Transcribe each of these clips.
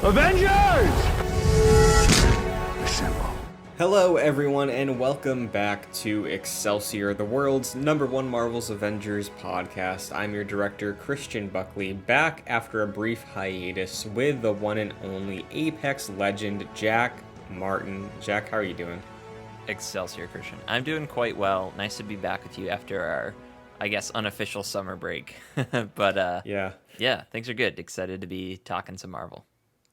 Avengers! Assemble. Hello, everyone, and welcome back to Excelsior, the world's #1 Marvel's Avengers podcast. I'm your director, Christian Buckley, back after a brief hiatus with the one and only Apex legend, Jack Martin. Jack, how are you doing? Excelsior, Christian. I'm doing quite well. Nice to be back with you after our, I guess, unofficial summer break. But yeah, things are good. Excited to be talking some Marvel.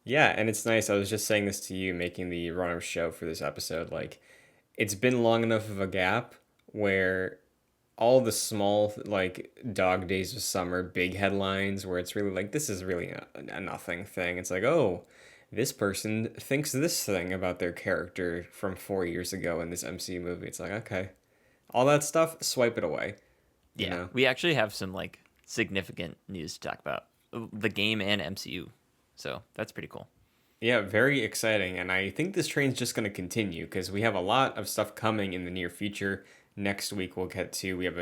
Yeah, and it's nice. I was just saying this to you, making the run-up show for this episode. Like, it's been long enough of a gap where all the small, like, dog days of summer, big headlines, where it's really like, this is really a nothing thing. It's like, oh, this person thinks this thing about their character from 4 years ago in this MCU movie. It's like, okay, all that stuff, swipe it away. You know? We actually have some, like, significant news to talk about. The game and MCU. So that's pretty cool. Yeah, very exciting. And I think this train's just going to continue because we have a lot of stuff coming in the near future. Next week we'll get to, we have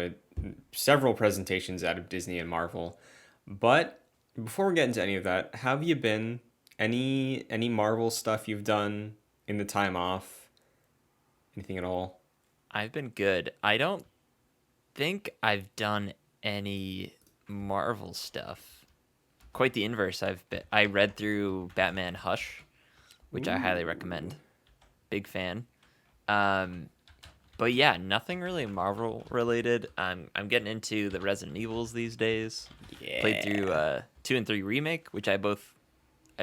several presentations out of Disney and Marvel. But before we get into any of that, have you been, any Marvel stuff you've done in the time off? Anything at all? I've been good. I don't think I've done any Marvel stuff. Quite the inverse. I read through Batman Hush, which I highly recommend. Big fan. But yeah, nothing really Marvel related. I'm getting into the Resident Evils these days. Yeah. Played through 2 and 3 remake, which I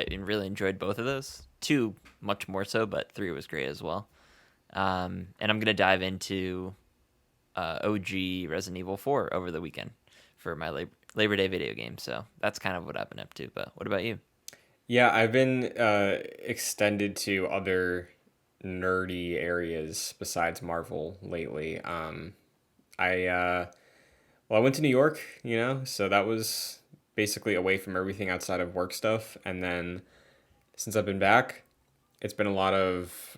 really enjoyed both of those. 2 much more so, but 3 was great as well. And I'm gonna dive into OG Resident Evil 4 over the weekend for my Labor Day video game. So that's kind of what I've been up to. But what about you? Yeah, I've been extended to other nerdy areas besides Marvel lately. I went to New York, so that was basically away from everything outside of work stuff. And then since I've been back, it's been a lot of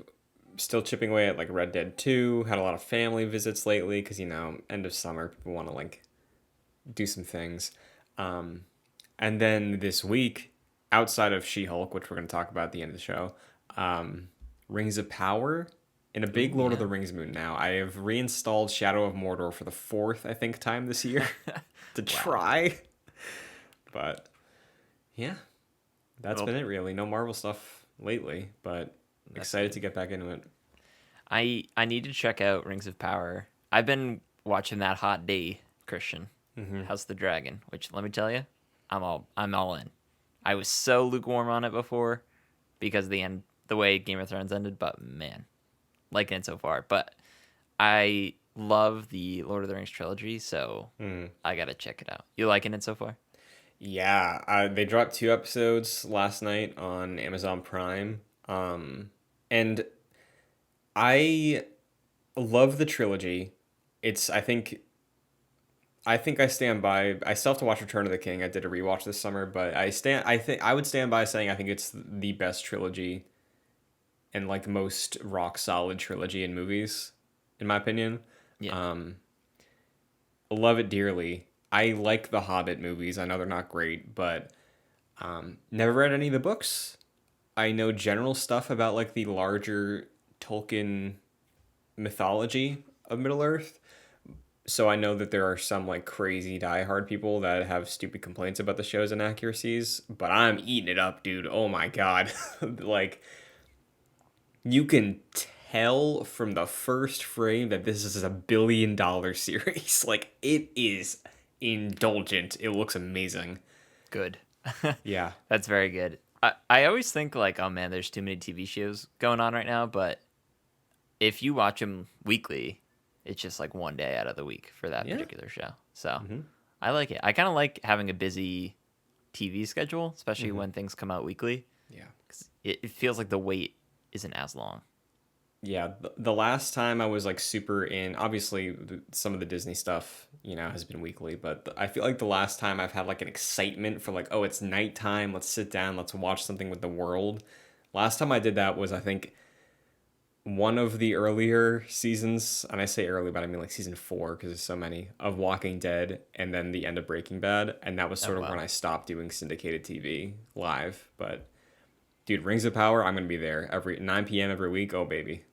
still chipping away at like Red Dead 2. Had a lot of family visits lately because, end of summer, people want to like do some things. And then this week, outside of She-Hulk, which we're going to talk about at the end of the show, Rings of Power, in a big Lord of the Rings mood now. I have reinstalled Shadow of Mordor for the 4th, I think, time this year to try. But yeah, that's been it really. No Marvel stuff lately, but excited to get back into it. I need to check out Rings of Power. I've been watching that Hot Day, Christian. House of the Dragon, which let me tell you, I'm all in. I was so lukewarm on it before because the way Game of Thrones ended, but man, liking it so far. But I love the Lord of the Rings trilogy, so I gotta check it out. You liking it so far? Yeah, they dropped 2 episodes last night on Amazon Prime, and I love the trilogy. I think I stand by. I still have to watch Return of the King. I did a rewatch this summer, but I would stand by saying I think it's the best trilogy and like most rock solid trilogy in movies, in my opinion. Yeah. Love it dearly. I like the Hobbit movies. I know they're not great, but never read any of the books. I know general stuff about like the larger Tolkien mythology of Middle-earth. So I know that there are some like crazy diehard people that have stupid complaints about the show's inaccuracies, but I'm eating it up, dude. Oh my God. Like, you can tell from the first frame that this is a $1 billion series. Like, it is indulgent. It looks amazing. Good. Yeah. That's very good. I always think like, oh man, there's too many TV shows going on right now, but if you watch them weekly, it's just like one day out of the week for that particular show. So I like it. I kind of like having a busy TV schedule, especially when things come out weekly. Yeah. 'Cause it feels like the wait isn't as long. Yeah. The last time I was like super in, obviously some of the Disney stuff, has been weekly, but I feel like the last time I've had like an excitement for like, oh, it's nighttime. Let's sit down. Let's watch something with the world. Last time I did that was, I think, one of the earlier seasons, and I say early, but I mean like season 4 because there's so many, of Walking Dead, and then the end of Breaking Bad, and that was sort of when I stopped doing syndicated TV live. But Dude, Rings of Power, I'm gonna be there every 9 p.m. every week. Oh baby.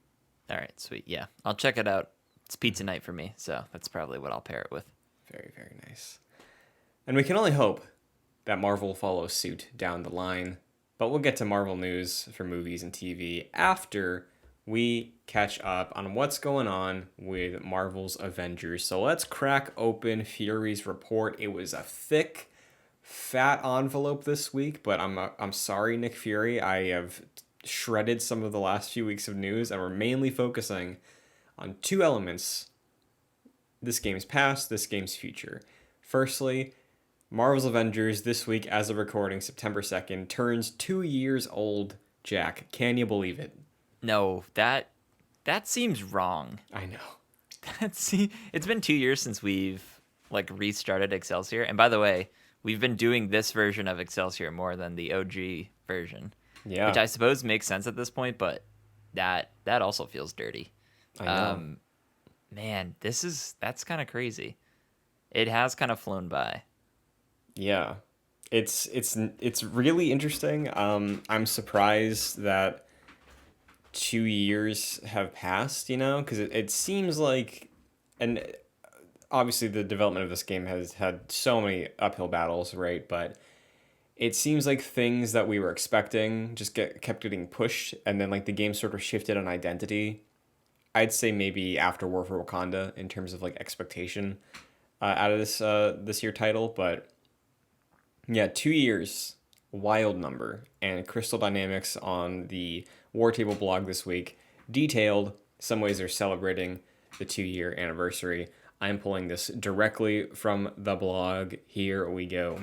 All right, sweet. Yeah, I'll check it out. It's pizza night for me, so that's probably what I'll pair it with. Very, very nice. And we can only hope that Marvel follows suit down the line. But we'll get to Marvel news for movies and TV after we catch up on what's going on with Marvel's Avengers. So let's crack open Fury's report. It was a thick, fat envelope this week, but I'm sorry, Nick Fury. I have shredded some of the last few weeks of news, and we're mainly focusing on two elements: this game's past, this game's future. Firstly, Marvel's Avengers this week, as of recording, September 2nd, turns 2 years old. Jack, can you believe it? No, that seems wrong. I know. It's been 2 years since we've like restarted Excelsior, and by the way, we've been doing this version of Excelsior more than the OG version, which Yeah, I suppose makes sense at this point, but that also feels dirty. I know. Um, Man, that's kind of crazy. It has kind of flown by. Yeah, it's really interesting. I'm surprised that 2 years have passed. Because it seems like, and obviously the development of this game has had so many uphill battles, right? But it seems like things that we were expecting just kept getting pushed, and then like the game sort of shifted on identity. I'd say maybe after War for Wakanda in terms of like expectation out of this year title, but yeah, 2 years, wild number. And Crystal Dynamics on the War Table blog this week detailed some ways they're celebrating the 2 year anniversary. I'm pulling this directly from the blog. Here we go.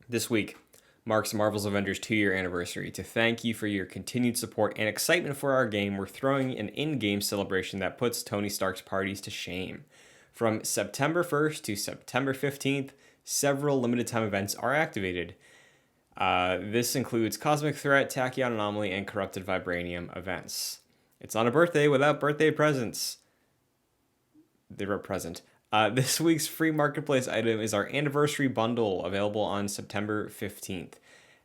This week marks Marvel's Avengers 2 year anniversary. To thank you for your continued support and excitement for our game, we're throwing an in game celebration that puts Tony Stark's parties to shame. From September 1st to September 15th, several limited time events are activated. This includes Cosmic Threat, Tachyon Anomaly, and Corrupted Vibranium events. It's not a birthday without birthday presents. They were present. This week's free marketplace item is our anniversary bundle, available on September 15th.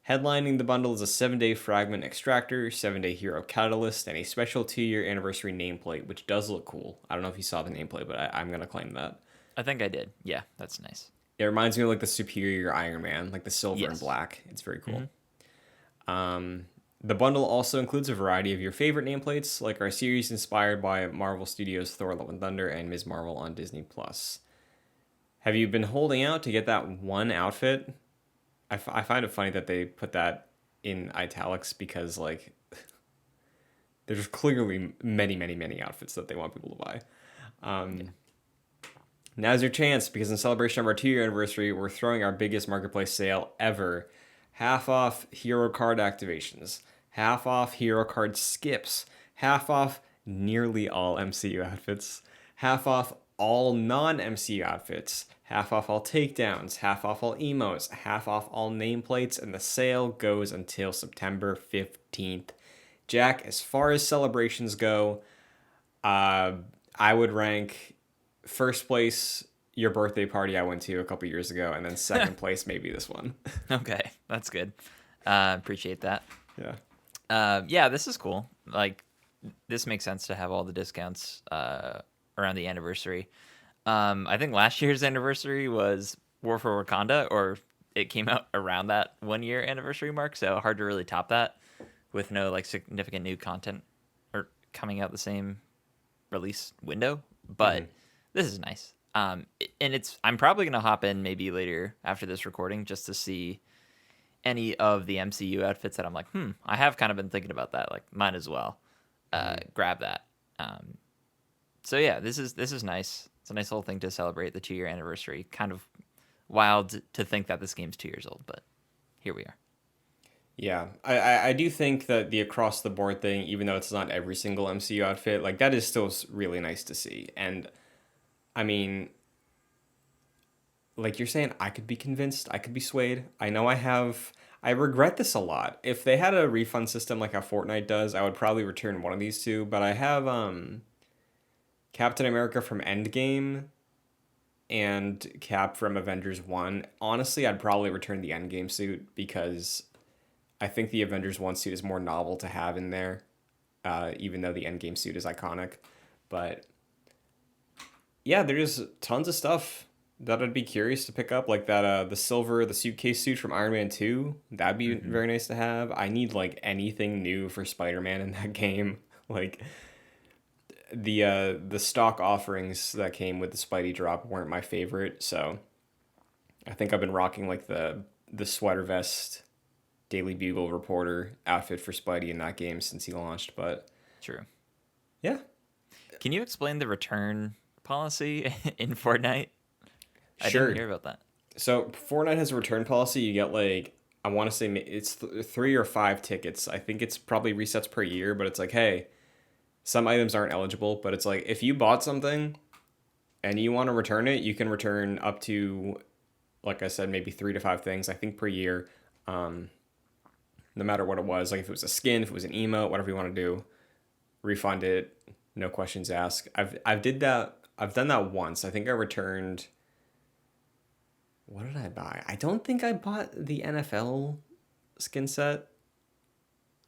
Headlining the bundle is a 7-day fragment extractor, 7-day hero catalyst, and a special 2 year anniversary nameplate, which does look cool. I don't know if you saw the nameplate, but I'm going to claim that. I think I did. Yeah, that's nice. It reminds me of like the Superior Iron Man, like the silver and Yes. black. It's very cool. The bundle also includes a variety of your favorite nameplates, like our series inspired by Marvel Studios' Thor: Love and Thunder and Ms. Marvel on Disney Plus. Have you been holding out to get that one outfit? I find it funny that they put that in italics because like there's clearly many, many, many outfits that they want people to buy. Now's your chance because in celebration of our 2 year anniversary, we're throwing our biggest marketplace sale ever. Half off hero card activations, half off hero card skips, half off nearly all MCU outfits, half off all non MCU outfits, half off all takedowns, half off all emotes, half off all nameplates, and the sale goes until September 15th. Jack, as far as celebrations go, I would rank first place your birthday party I went to a couple years ago, and then second place maybe this one. Okay, that's good. Appreciate that. Yeah. Yeah, this is cool. Like, this makes sense to have all the discounts around the anniversary. I think last year's anniversary was War for Wakanda, or it came out around that 1 year anniversary mark, so hard to really top that with no like significant new content or coming out the same release window. But this is nice. And I'm probably gonna hop in maybe later after this recording just to see any of the MCU outfits that I'm like, I have kind of been thinking about that. Like, might as well grab that. So yeah, this is nice. It's a nice little thing to celebrate the 2 year anniversary. Kind of wild to think that this game's 2 years old, but here we are. Yeah, I do think that the across the board thing, even though it's not every single MCU outfit, like that is still really nice to see. And I mean, like you're saying, I could be convinced, I could be swayed. I regret this a lot. If they had a refund system like how Fortnite does, I would probably return one of these two. But I have Captain America from Endgame and Cap from Avengers 1. Honestly, I'd probably return the Endgame suit because I think the Avengers 1 suit is more novel to have in there, even though the Endgame suit is iconic. But yeah, there's tons of stuff that I'd be curious to pick up, like the suitcase suit from Iron Man 2. That'd be Hmm. very nice to have. I need like anything new for Spider-Man in that game. Like the stock offerings that came with the Spidey drop weren't my favorite, so I think I've been rocking like the sweater vest Daily Bugle reporter outfit for Spidey in that game since he launched, but True. yeah, Can you explain the return policy in Fortnite? I didn't sure. hear about that. So Fortnite has a return policy. You get like I want to say it's 3 or 5 tickets. I think it's probably resets per year, but it's like, hey, some items aren't eligible, but it's like if you bought something and you want to return it, you can return up to, like I said, maybe 3 to 5 things. I think per year, um, no matter what it was. Like if it was a skin, if it was an emote, whatever you want to do, refund it, no questions asked. I've did that. I've done that once. I think I returned. What did I buy? I don't think I bought the NFL skin set,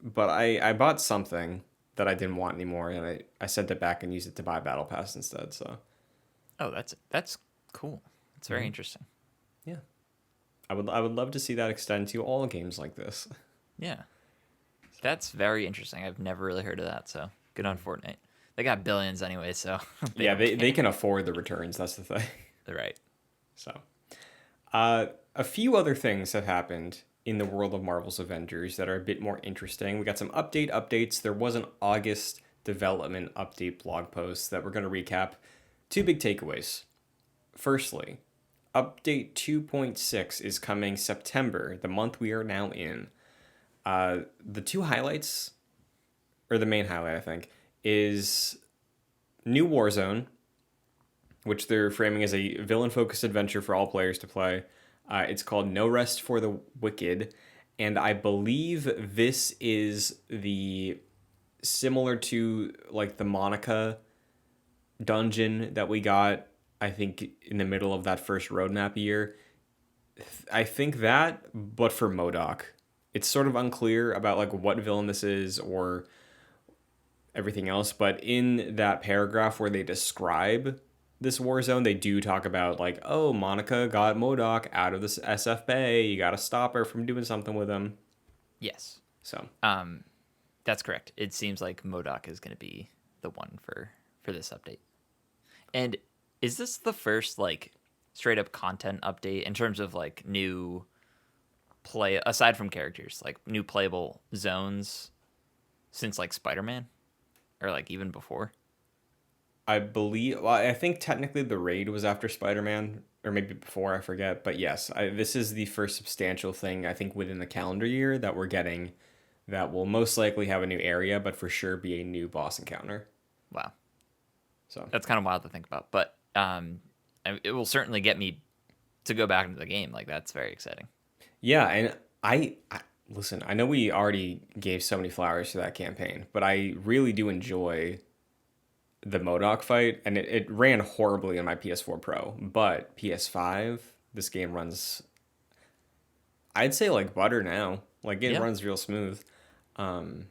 but I bought something that I didn't want anymore, and I sent it back and used it to buy Battle Pass instead. So Oh, that's cool. It's very hmm interesting. yeah, I would love to see that extend to all games like this. Yeah, that's very interesting. I've never really heard of that. So good on Fortnite. They got billions anyway, so they Yeah, don't they care. can afford the returns. That's the thing. They're right. So a few other things have happened in the world of Marvel's Avengers that are a bit more interesting. We got some updates. There was an August development update blog post that we're going to recap. Two big takeaways. Firstly, update 2.6 is coming September, the month we are now in. The two highlights, or the main highlight, I think, is new Warzone, which they're framing as a villain focused adventure for all players to play. It's called No Rest for the Wicked, and I believe this is the similar to like the Monica dungeon that we got, I think, in the middle of that first roadmap year. I think that, but for Modoc. It's sort of unclear about like what villain this is or everything else, but in that paragraph where they describe this war zone, they do talk about like, oh, Monica got Modoc out of this SF Bay. You got to stop her from doing something with him. Yes, So that's correct. It seems like Modoc is going to be the one for this update. And is this the first like straight up content update in terms of like new play aside from characters, like new playable zones since like Spider-Man or like even before? I believe, well, I think technically the raid was after Spider Man or maybe before, I forget. But yes, this is the first substantial thing I think within the calendar year that we're getting that will most likely have a new area, but for sure be a new boss encounter. Wow. So That's kind of wild to think about, but it will certainly get me to go back into the game. Like that's very exciting. yeah, and I listen. I know we already gave so many flowers to that campaign, but I really do enjoy the Modoc fight, and it ran horribly on my PS4 Pro, but PS5, this game runs. I'd say like butter now. Like it Yeah. runs real smooth. Um,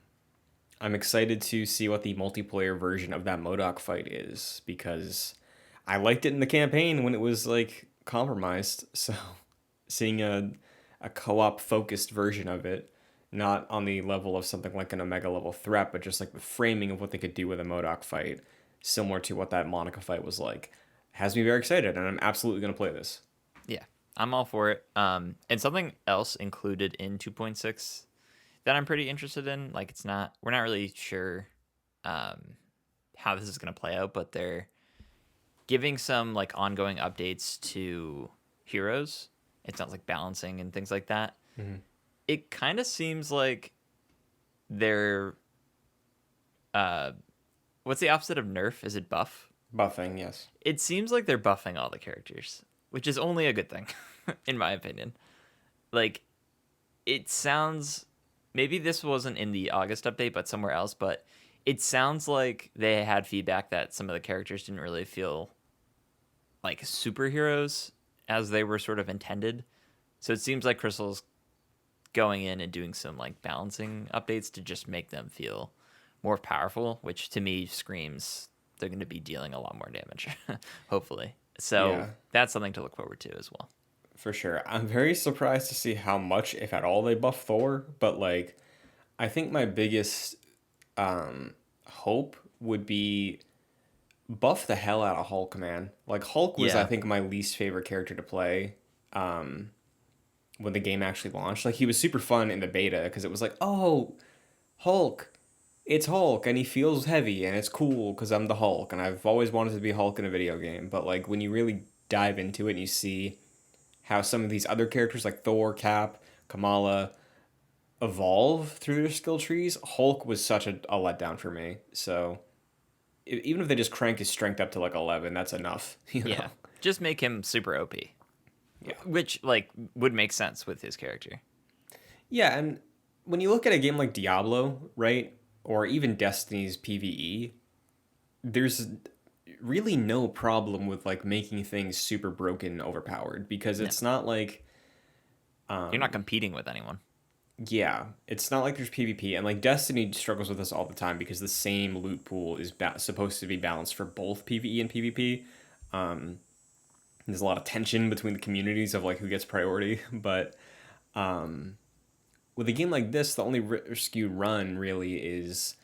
I'm excited to see what the multiplayer version of that Modoc fight is because I liked it in the campaign when it was like compromised. So seeing a co-op focused version of it, not on the level of something like an Omega level threat, but just like the framing of what they could do with a Modoc fight, similar to what that Monica fight was like, has me very excited, and I'm absolutely gonna play this. Yeah. I'm all for it. And something else included in 2.6 that I'm pretty interested in. Like it's not we're not really sure um, how this is going to play out, but they're giving some like ongoing updates to heroes. It sounds like balancing and things like that. Mm-hmm. It kind of seems like they're uh, what's the opposite of nerf? Is it buff? Buffing, yes. It seems like they're buffing all the characters, which is only a good thing, in my opinion. Like it sounds maybe this wasn't in the August update, but somewhere else. But it sounds like they had feedback that some of the characters didn't really feel like superheroes as they were sort of intended. So it seems like Crystal's going in and doing some like balancing updates to just make them feel more powerful, which to me screams they're going to be dealing a lot more damage, hopefully. So Yeah, that's something to look forward to as well. for sure. I'm very surprised to see how much, if at all, they buff Thor. But like, I think my biggest hope would be buff the hell out of Hulk, man. Like Hulk was, I Yeah. think, my least favorite character to play when the game actually launched. Like he was super fun in the beta because it was like, oh, Hulk, it's Hulk, and he feels heavy, and it's cool because I'm the Hulk, and I've always wanted to be Hulk in a video game. But like when you really dive into it and you see how some of these other characters like Thor, Cap, Kamala evolve through their skill trees, Hulk was such a letdown for me. So even if they just cranked his strength up to like 11, that's enough, you know? Yeah. Just make him super OP, Yeah. which like would make sense with his character. Yeah, and when you look at a game like Diablo, right, or even Destiny's PvE, there's really no problem with like making things super broken, overpowered because No. it's not like You're not competing with anyone. yeah, it's not like there's PvP and like Destiny struggles with this all the time because the same loot pool is supposed to be balanced for both PvE and PvP. Um, there's a lot of tension between the communities of like who gets priority, but with a game like this, the only risk you run really is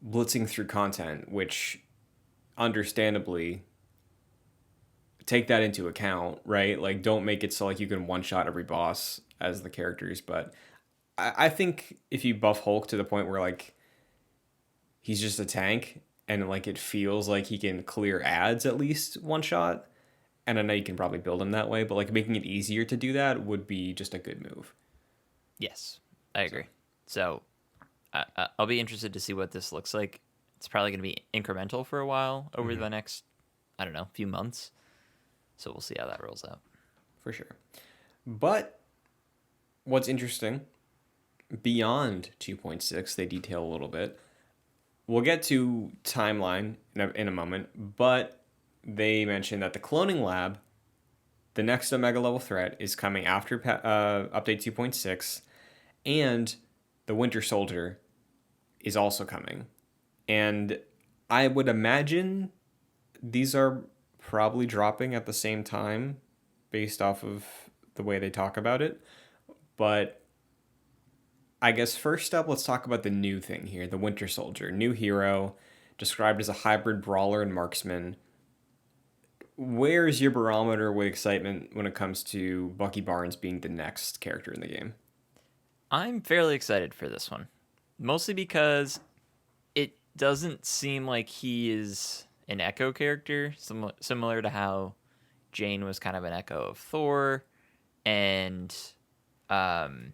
blitzing through content, which understandably take that into account, right? Like, don't make it so like you can one shot every boss as the characters. But I think if you buff Hulk to the point where like he's just a tank and like it feels like he can clear ads at least one shot, and I know you can probably build him that way, but like making it easier to do that would be just a good move. Yes, I So, agree. So I'll be interested to see what this looks like. It's probably going to be incremental for a while over mhm, the next, I don't know, few months. So we'll see how that rolls out. for sure. But what's interesting, beyond 2.6, they detail a little bit. We'll get to timeline in a moment, but they mentioned that the cloning lab, the next Omega level threat, is coming after update 2.6, and the Winter Soldier is also coming. And I would imagine these are probably dropping at the same time based off of the way they talk about it. But I guess first up, let's talk about the new thing here, the Winter Soldier. New hero, described as a hybrid brawler and marksman. Where's your barometer with excitement when it comes to Bucky Barnes being the next character in the game? I'm fairly excited for this one, mostly because it doesn't seem like he is an Echo character, similar to how Jane was kind of an Echo of Thor, and um,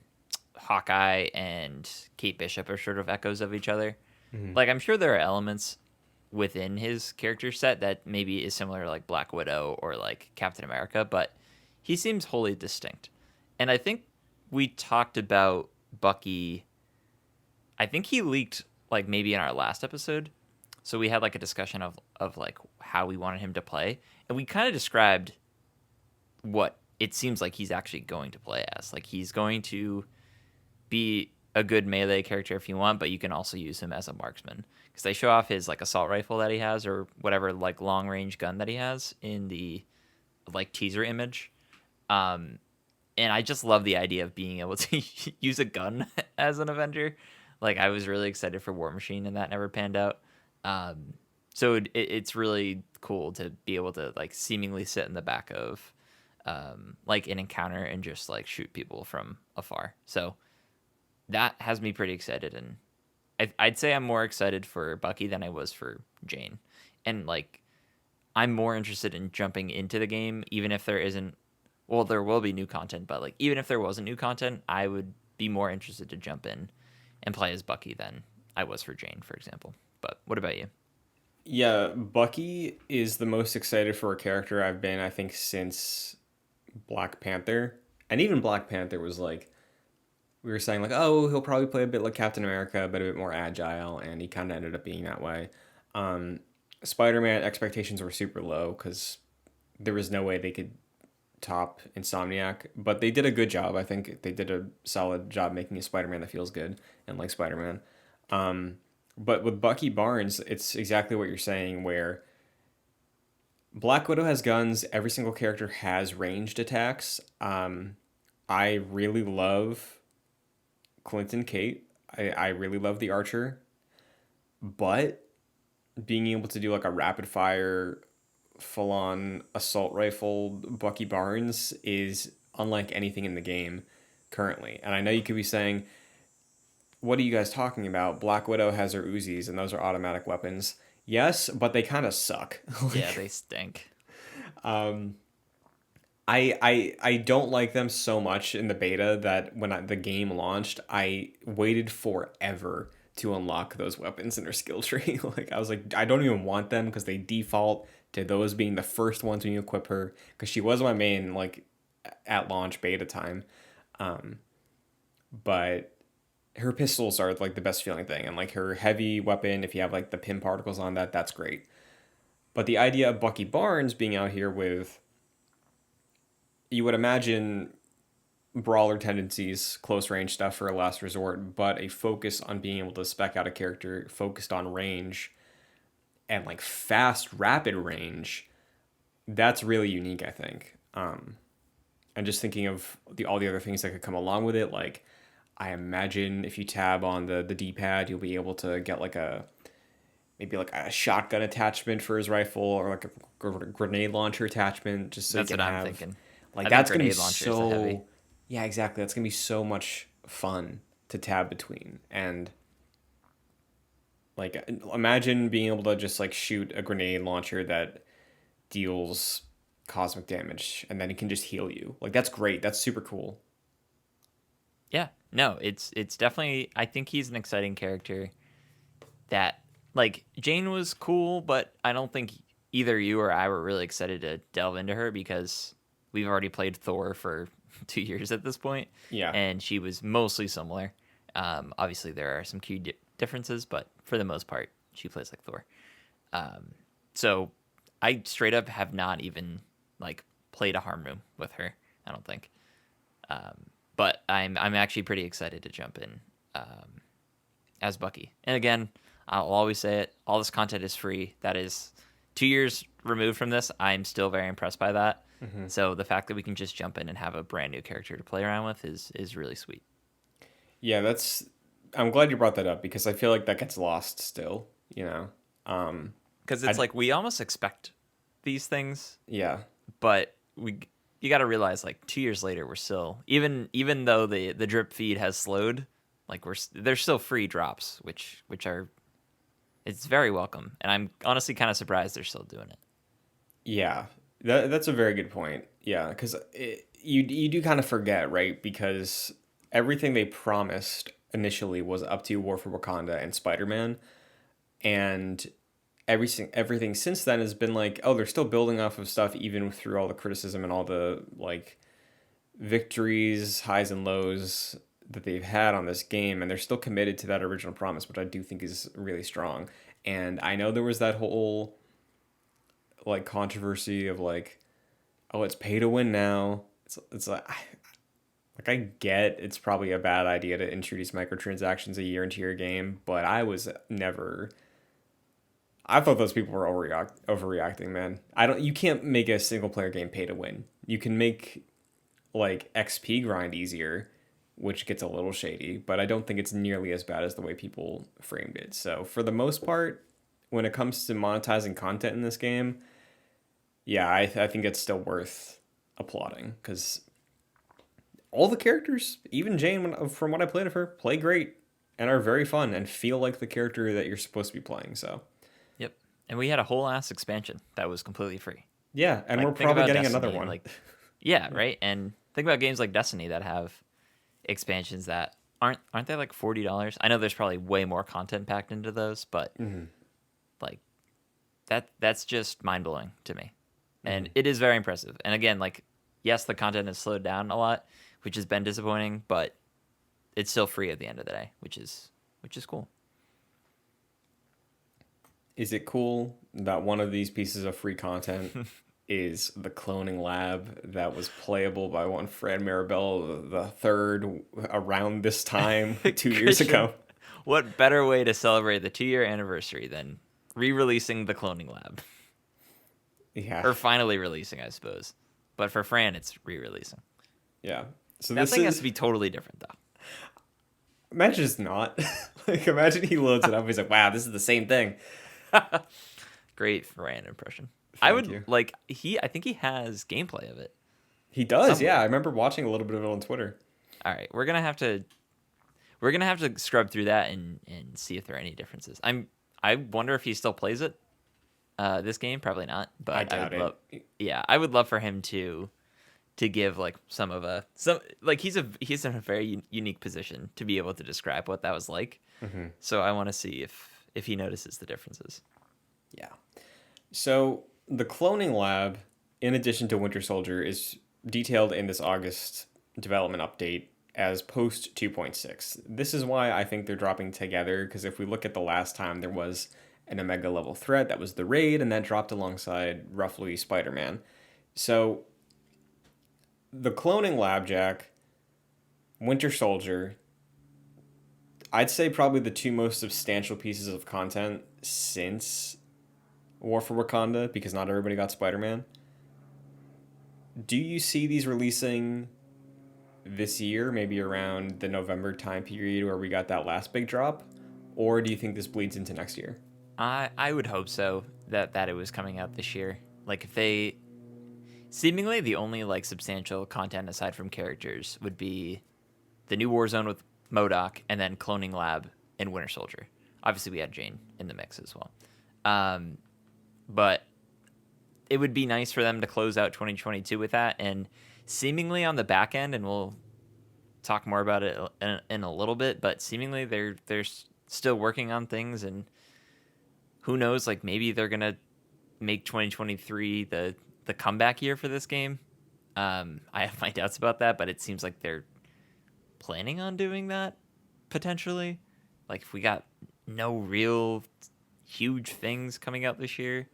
Hawkeye and Kate Bishop are sort of echoes of each other. Mm-hmm. Like I'm sure there are elements within his character set that maybe is similar to like Black Widow or like Captain America, but he seems wholly distinct. And I think we talked about Bucky. I think he leaked like maybe in our last episode. So we had like a discussion of like how we wanted him to play, and we kind of described what it seems like he's actually going to play as. Like he's going to be a good melee character if you want, but you can also use him as a marksman because they show off his like assault rifle that he has or whatever like long range gun that he has in the like teaser image. Um, and I just love the idea of being able to use a gun as an Avenger. Like I was really excited for War Machine, and that never panned out. Um, so it's really cool to be able to like seemingly sit in the back of like an encounter and just like shoot people from afar. So that has me pretty excited, and I'd say I'm more excited for Bucky than I was for Jane, and like I'm more interested in jumping into the game, even if there isn't. Well, there will be new content, but like even if there wasn't new content, I would be more interested to jump in and play as Bucky than I was for Jane, for example. But what about you? Yeah, Bucky is the most excited for a character I've been, I think, since Black Panther. And even Black Panther was like, we were saying, like, oh, he'll probably play a bit like Captain America, but a bit more agile. And he kind of ended up being that way. Um, Spider Man expectations were super low because there was no way they could top Insomniac, but they did a good job. I think they did a solid job making a Spider-Man that feels good and like Spider-Man. Um, but with Bucky Barnes, it's exactly what you're saying, where Black Widow has guns. Every single character has ranged attacks. I really love Clinton Kate. I really love the Archer, but being able to do like a rapid fire, full on assault rifle Bucky Barnes is unlike anything in the game currently. And I know you could be saying, what are you guys talking about? Black Widow has her Uzis, and those are automatic weapons. Yes, but they kind of suck. Yeah, like, they stink. um, I don't like them so much in the beta that the game launched, I waited forever to unlock those weapons in her skill tree. Like I was like, I don't even want them because they default to those being the first ones when you equip her. Because she was my main like at launch beta time, um, but her pistols are like the best feeling thing, and like her heavy weapon, if you have like the pin particles on that, that's great. But the idea of Bucky Barnes being out here with, you would imagine brawler tendencies, close range stuff for a last resort, but a focus on being able to spec out a character focused on range and like fast, rapid range, that's really unique, I think. And just thinking of all the other things that could come along with it, like I imagine if you tab on the D pad, you'll be able to get like a maybe like a shotgun attachment for his rifle or like a grenade launcher attachment, just so you That's can what I'm have thinking. like I think that's gonna be grenade launcher is the heavy. so yeah, exactly. That's gonna be so much fun to tab between. And like imagine being able to just like shoot a grenade launcher that deals cosmic damage and then it can just heal you. Like that's great. That's super cool. Yeah, no, it's definitely. I think he's an exciting character. That like Jane was cool, but I don't think either you or I were really excited to delve into her because we've already played Thor for 2 years at this point, Yeah. and she was mostly similar. Obviously, there are some key differences, but for the most part, she plays like Thor. So I straight up have not even like played a harm room with her. I don't think. But I'm actually pretty excited to jump in as Bucky. And again, I'll always say it. All this content is free. That is 2 years removed from this. I'm still very impressed by that. Mm-hmm. So the fact that we can just jump in and have a brand new character to play around with is really sweet. Yeah, that's I'm glad you brought that up because I feel like that gets lost still, you know. Um Because it's I like we almost expect these things, yeah. but you got to realize like 2 years later we're still even though the drip feed has slowed, like there's still free drops, which are it's very welcome, and I'm honestly kind of surprised they're still doing it. Yeah, that's a very good point. Yeah, because you do kind of forget, right? Because everything they promised initially was up to War for Wakanda and Spider Man, and everything since then has been like, oh, they're still building off of stuff even through all the criticism and all the like victories, highs and lows that they've had on this game, and they're still committed to that original promise, which I do think is really strong. And I know there was that whole like controversy of like, oh, it's pay to win now. It's like I get it's probably a bad idea to introduce microtransactions a year into your game, but I was never. I thought those people were overreacting, man. I don't. You can't make a single player game pay to win. You can make like XP grind easier, which gets a little shady, but I don't think it's nearly as bad as the way people framed it. So for the most part, when it comes to monetizing content in this game, yeah, I think it's still worth applauding because all the characters, even Jane, from what I played of her, play great and are very fun and feel like the character that you're supposed to be playing. So Yep. And we had a whole ass expansion that was completely free. yeah, and we're Like think probably about getting another Destiny, one. like yeah, right? And think about games like Destiny that have expansions that aren't they like $40? I know there's probably way more content packed into those, but Mm-hmm. like that's just mind-blowing to me. Mm-hmm. And it is very impressive. And again, like yes, the content has slowed down a lot, which has been disappointing, but it's still free at the end of the day, which is cool. Is it cool that one of these pieces of free content is the cloning lab that was playable by one Fran Maribel the third around this time 2 years Christian, ago. what better way to celebrate the 2-year anniversary than re-releasing the Cloning Lab, Yeah, or finally releasing, I suppose. But for Fran, it's re-releasing. yeah. So That this thing has is to be totally different, though. imagine it's not. Like imagine he loads it up. He's like, "Wow, this is the same thing." Great Fran impression. I Thank would you. like he. I think he has gameplay of it He does. Yeah, I somewhere. remember watching a little bit of it on Twitter. All right, we're gonna have to scrub through that and see if there are any differences. I wonder if he still plays it. This game probably not, I but I doubt would love. it. Yeah, I would love for him to give like some like he's in a very unique position to be able to describe what that was like. So I want to see if he notices the differences. Yeah. So the cloning lab, in addition to Winter Soldier, is detailed in this August development update as post 2.6. This is why I think they're dropping together, because if we look at the last time there was an Omega level threat, that was the raid, and that dropped alongside roughly Spider Man. So the cloning lab, Jack, Winter Soldier, I'd say probably the two most substantial pieces of content since War for Wakanda, because not everybody got Spider Man. Do you see these releasing this year, maybe around the November time period where we got that last big drop? Or do you think this bleeds into next year? I would hope so that it was coming out this year. Like if they seemingly the only like substantial content aside from characters would be the new Warzone with Modoc and then Cloning Lab and Winter Soldier. Obviously, we had Jane in the mix as well. Um, but it would be nice for them to close out 2022 with that. And seemingly on the back end, and we'll talk more about it in a little bit, but seemingly they're still working on things, and who knows? Like maybe they're gonna make 2023 the comeback year for this game. I have my doubts about that, but it seems like they're planning on doing that potentially. Like if we got no real huge things coming out this year,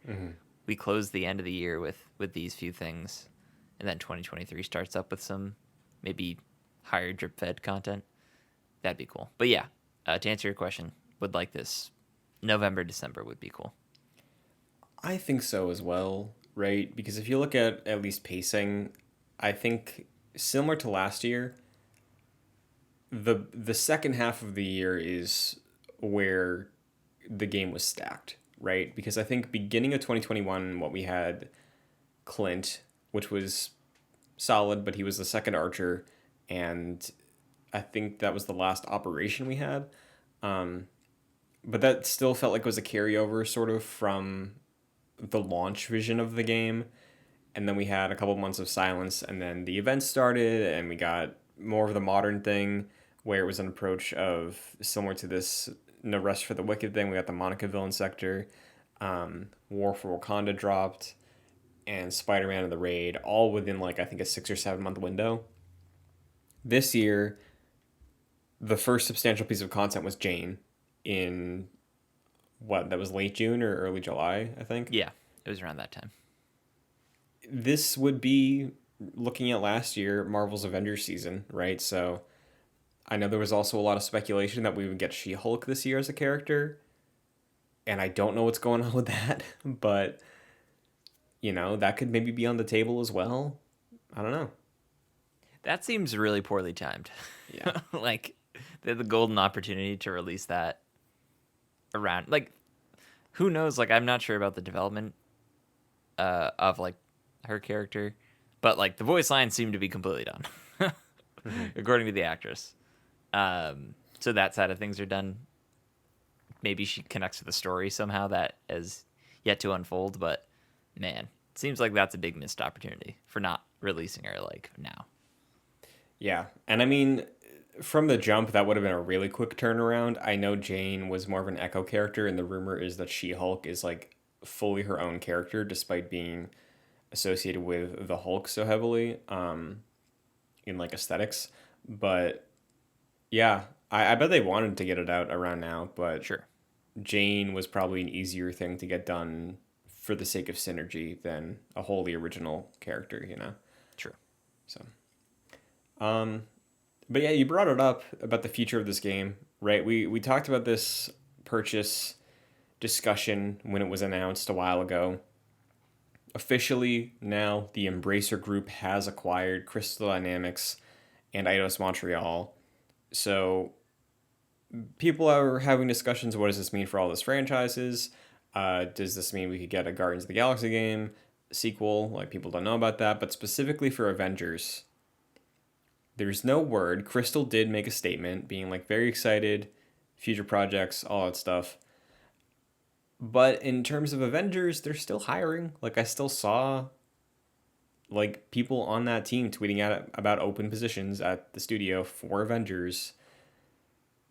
we close the end of the year with these few things, and then 2023 starts up with some maybe higher drip fed content. That'd be cool. But yeah, to answer your question, would like this November December would be cool. I think so as well, right? Because if you look at least pacing, I think similar to last year, the second half of the year is where the game was stacked, right? Because I think beginning of 2021, what we had Clint, which was solid, but he was the second archer, and I think that was the last operation we had. Um, but that still felt like it was a carryover, sort of from the launch vision of the game. And then we had a couple months of silence, and then the events started, and we got more of the modern thing, where it was an approach of similar to this No Rest for the Wicked thing. We got the Monica villain sector, War for Wakanda dropped, and Spider Man and the Raid, all within like I think a 6 or 7 month window. This year, the first substantial piece of content was Jane in what that was late June or early July, I think. Yeah, it was around that time. This would be looking at last year, Marvel's Avengers season, right? So I know there was also a lot of speculation that we would get She Hulk this year as a character, and I don't know what's going on with that, but that could maybe be on the table as well. I don't know. That seems really poorly timed. Yeah. Like they had the golden opportunity to release that around like who knows, like I'm not sure about the development of like her character, but like the voice lines seem to be completely done according to the actress. So that side of things are done. Maybe she connects to the story somehow that is yet to unfold, but man, it seems like that's a big missed opportunity for not releasing her like now. Yeah. And I mean, from the jump, that would have been a really quick turnaround. I know Jane was more of an Echo character, and the rumor is that She Hulk is like fully her own character, despite being associated with the Hulk so heavily in like aesthetics. But yeah, I bet they wanted to get it out around now, but Sure. Jane was probably an easier thing to get done for the sake of synergy than a wholly original character, you know? True. So, um, but yeah, you brought it up about the future of this game, right? We talked about this purchase discussion when it was announced a while ago. Officially, now the Embracer Group has acquired Crystal Dynamics and Eidos Montreal. So people are having discussions. What does this mean for all those franchises? Does this mean we could get a Guardians of the Galaxy game sequel? Like, people don't know about that. But specifically for Avengers, there's no word. Crystal did make a statement being like very excited, future projects, all that stuff. But in terms of Avengers, they're still hiring. Like, I still saw like people on that team tweeting out about open positions at the studio for Avengers,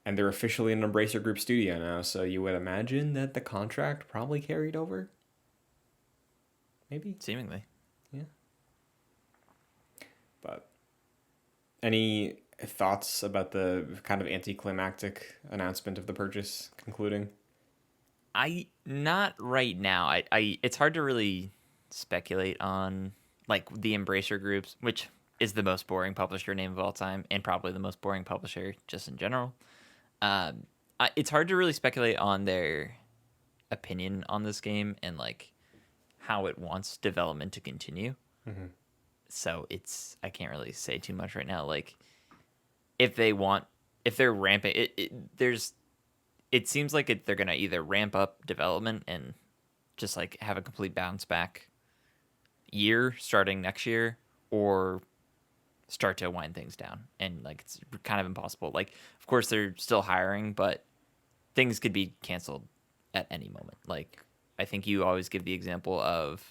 and they're officially an Embracer Group studio now. So you would imagine that the contract probably carried over. Maybe, Seemingly. yeah. But any thoughts about the kind of anticlimactic announcement of the purchase concluding? I not right now. I it's hard to really speculate on like the Embracer groups, which is the most boring publisher name of all time, and probably the most boring publisher just in general. It's hard to really speculate on their opinion on this game and like how it wants development to continue. So I can't really say too much right now. Like if they're ramping it seems like they're gonna either ramp up development and just like have a complete bounce back year starting next year, or start to wind things down, and like it's kind of impossible. Like, of course they're still hiring, but things could be canceled at any moment. Like, I think you always give the example of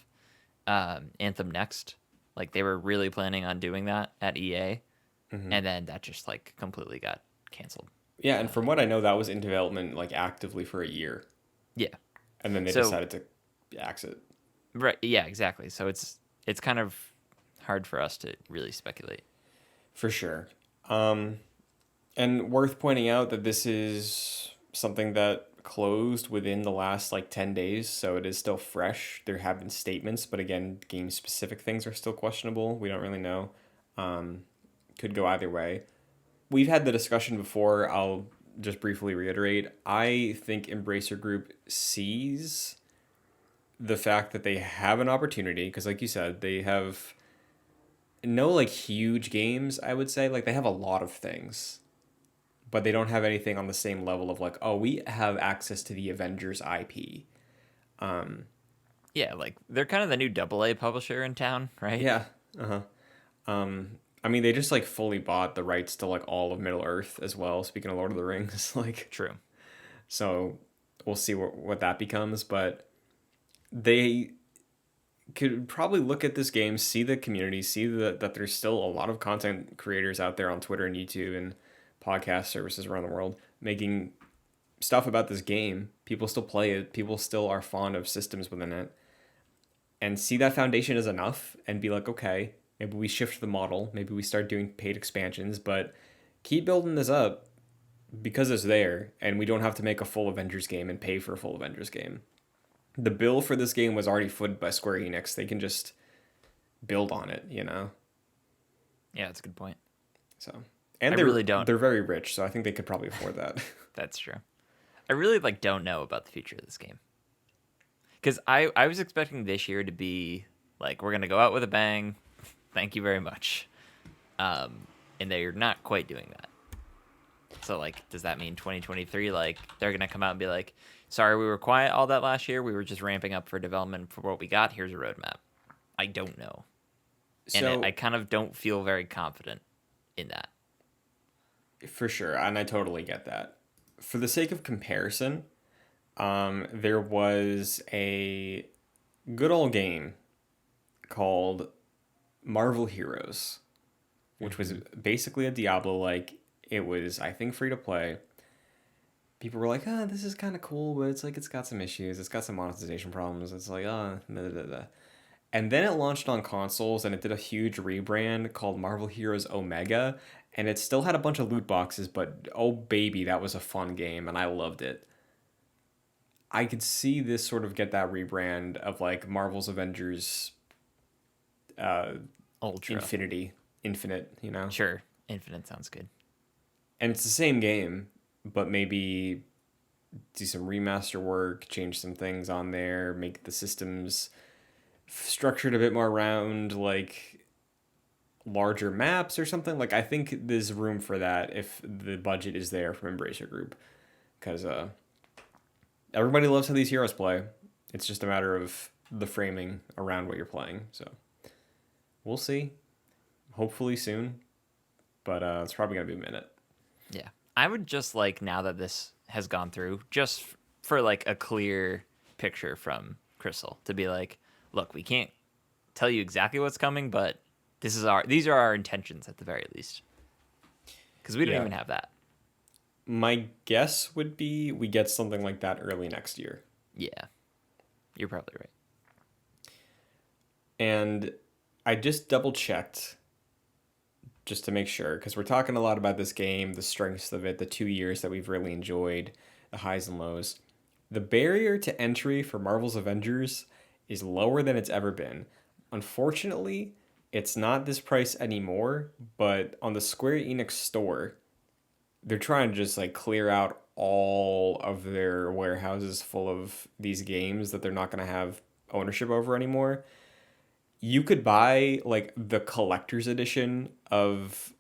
Anthem Next. Like, they were really planning on doing that at EA, and then that just like completely got canceled. Yeah, and from what I know, that was in development like actively for a year, Yeah. and then they So decided to axe it. right, yeah, exactly. So it's kind of hard for us to really speculate. For sure. Um, and worth pointing out that this is something that closed within the last like 10 days, so it is still fresh. There have been statements, but again, game specific things are still questionable. We don't really know. Um, could go either way. We've had the discussion before. I'll just briefly reiterate. I think Embracer Group sees the fact that they have an opportunity, because like you said, they have no like huge games, I would say. Like, they have a lot of things, but they don't have anything on the same level of like, oh, we have access to the Avengers IP. Yeah, like they're kind of the new AA publisher in town, right? Yeah. Uh-huh. I mean, they just like fully bought the rights to like all of Middle Earth as well. Speaking of Lord of the Rings, like, True. so we'll see what that becomes. But they could probably look at this game, see the community, see that there's still a lot of content creators out there on Twitter and YouTube and podcast services around the world making stuff about this game. People still play it. People still are fond of systems within it. And see that foundation is enough and be like, okay, maybe we shift the model. Maybe we start doing paid expansions, but keep building this up because it's there, and we don't have to make a full Avengers game and pay for a full Avengers game. The bill for this game was already footed by Square Enix. They can just build on it, you know? Yeah, that's a good point. So, and I they're really don't. they're very rich, so I think they could probably afford that. That's true. I really like don't know about the future of this game. Because I was expecting this year to be like, we're gonna go out with a bang. Thank you very much. And they're not quite doing that. So like, does that mean 2023? Like, they're gonna come out and be like, sorry, we were quiet all that last year. We were just ramping up for development for what we got. Here's a roadmap. I don't know, and So, I kind of don't feel very confident in that. for sure, and I totally get that. For the sake of comparison, there was a good old game called Marvel Heroes, which was basically a Diablo like. It was, I think, free to play. People were like, ah, this is kind of cool, but it's like it's got some issues. It's got some monetization problems. It's like, da, da, da, da. And then it launched on consoles and it did a huge rebrand called Marvel Heroes Omega. And it still had a bunch of loot boxes, but oh baby, that was a fun game and I loved it. I could see this sort of get that rebrand of like Marvel's Avengers uh, Ultra. Infinity, Infinite, you know? Sure. Infinite sounds good. And it's the same game, but maybe do some remaster work, change some things on there, make the systems structured a bit more around like larger maps or something. Like I think there's room for that if the budget is there from Embracer Group, because everybody loves how these heroes play. It's just a matter of the framing around what you're playing. So we'll see. Hopefully soon, but it's probably gonna be a minute. Yeah. I would just like, now that this has gone through, just for like a clear picture from Crystal to be like, look, we can't tell you exactly what's coming, but these are our intentions at the very least. Because we don't Yeah, even have that. my guess would be we get something like that early next year. Yeah. You're probably right. And I just double checked just to make sure because we're talking a lot about this game, the strengths of it, the 2 years that we've really enjoyed, the highs and lows. The barrier to entry for Marvel's Avengers is lower than it's ever been. Unfortunately, it's not this price anymore, but on the Square Enix store, they're trying to just like clear out all of their warehouses full of these games that they're not going to have ownership over anymore. You could buy like the collector's edition of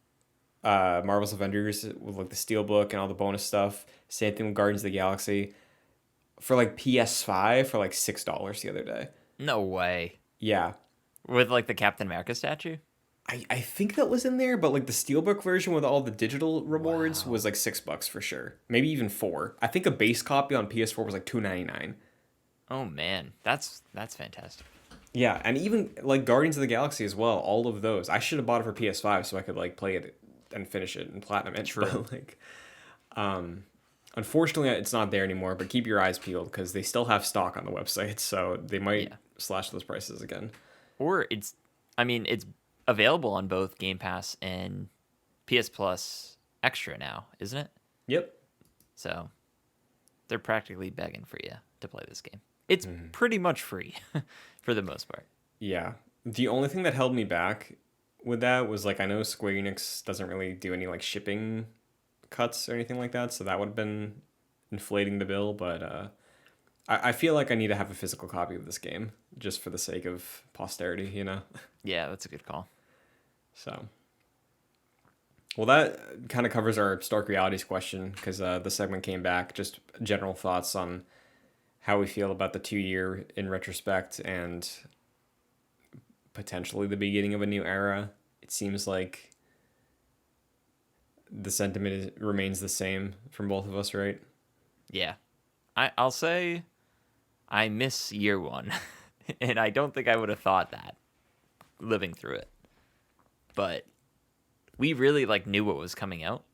Marvel's Avengers with like the steelbook and all the bonus stuff. Same thing with Guardians of the Galaxy for like PS5 for like $6 the other day. No way. Yeah, With like the Captain America statue? I think that was in there, but like the steelbook version with all the digital rewards was Wow. like $6 for sure, maybe even four. I think a base copy on PS4 was like $2.99. Oh man. That's fantastic. Yeah, and even like Guardians of the Galaxy as well. All of those, I should have bought it for PS5 so I could like play it and finish it and platinum it. True. But like, unfortunately, it's not there anymore. But keep your eyes peeled because they still have stock on the website, so they might Yeah. slash those prices again. Or it's available on both Game Pass and PS Plus Extra now, isn't it? Yep. So they're practically begging for you to play this game. It's pretty much free for the most part. Yeah. The only thing that held me back with that was like I know Square Enix doesn't really do any like shipping cuts or anything like that, so that would have been inflating the bill. But I feel like I need to have a physical copy of this game just for the sake of posterity, you know? Yeah, that's a good call. So, well, that kind of covers our Stark Realities question because the segment came back. Just general thoughts on how we feel about the 2 year in retrospect and potentially the beginning of a new era. It seems like the sentiment remains the same from both of us, right? Yeah. I'll say I miss year one. And I don't think I would have thought that living through it. But we really like knew what was coming out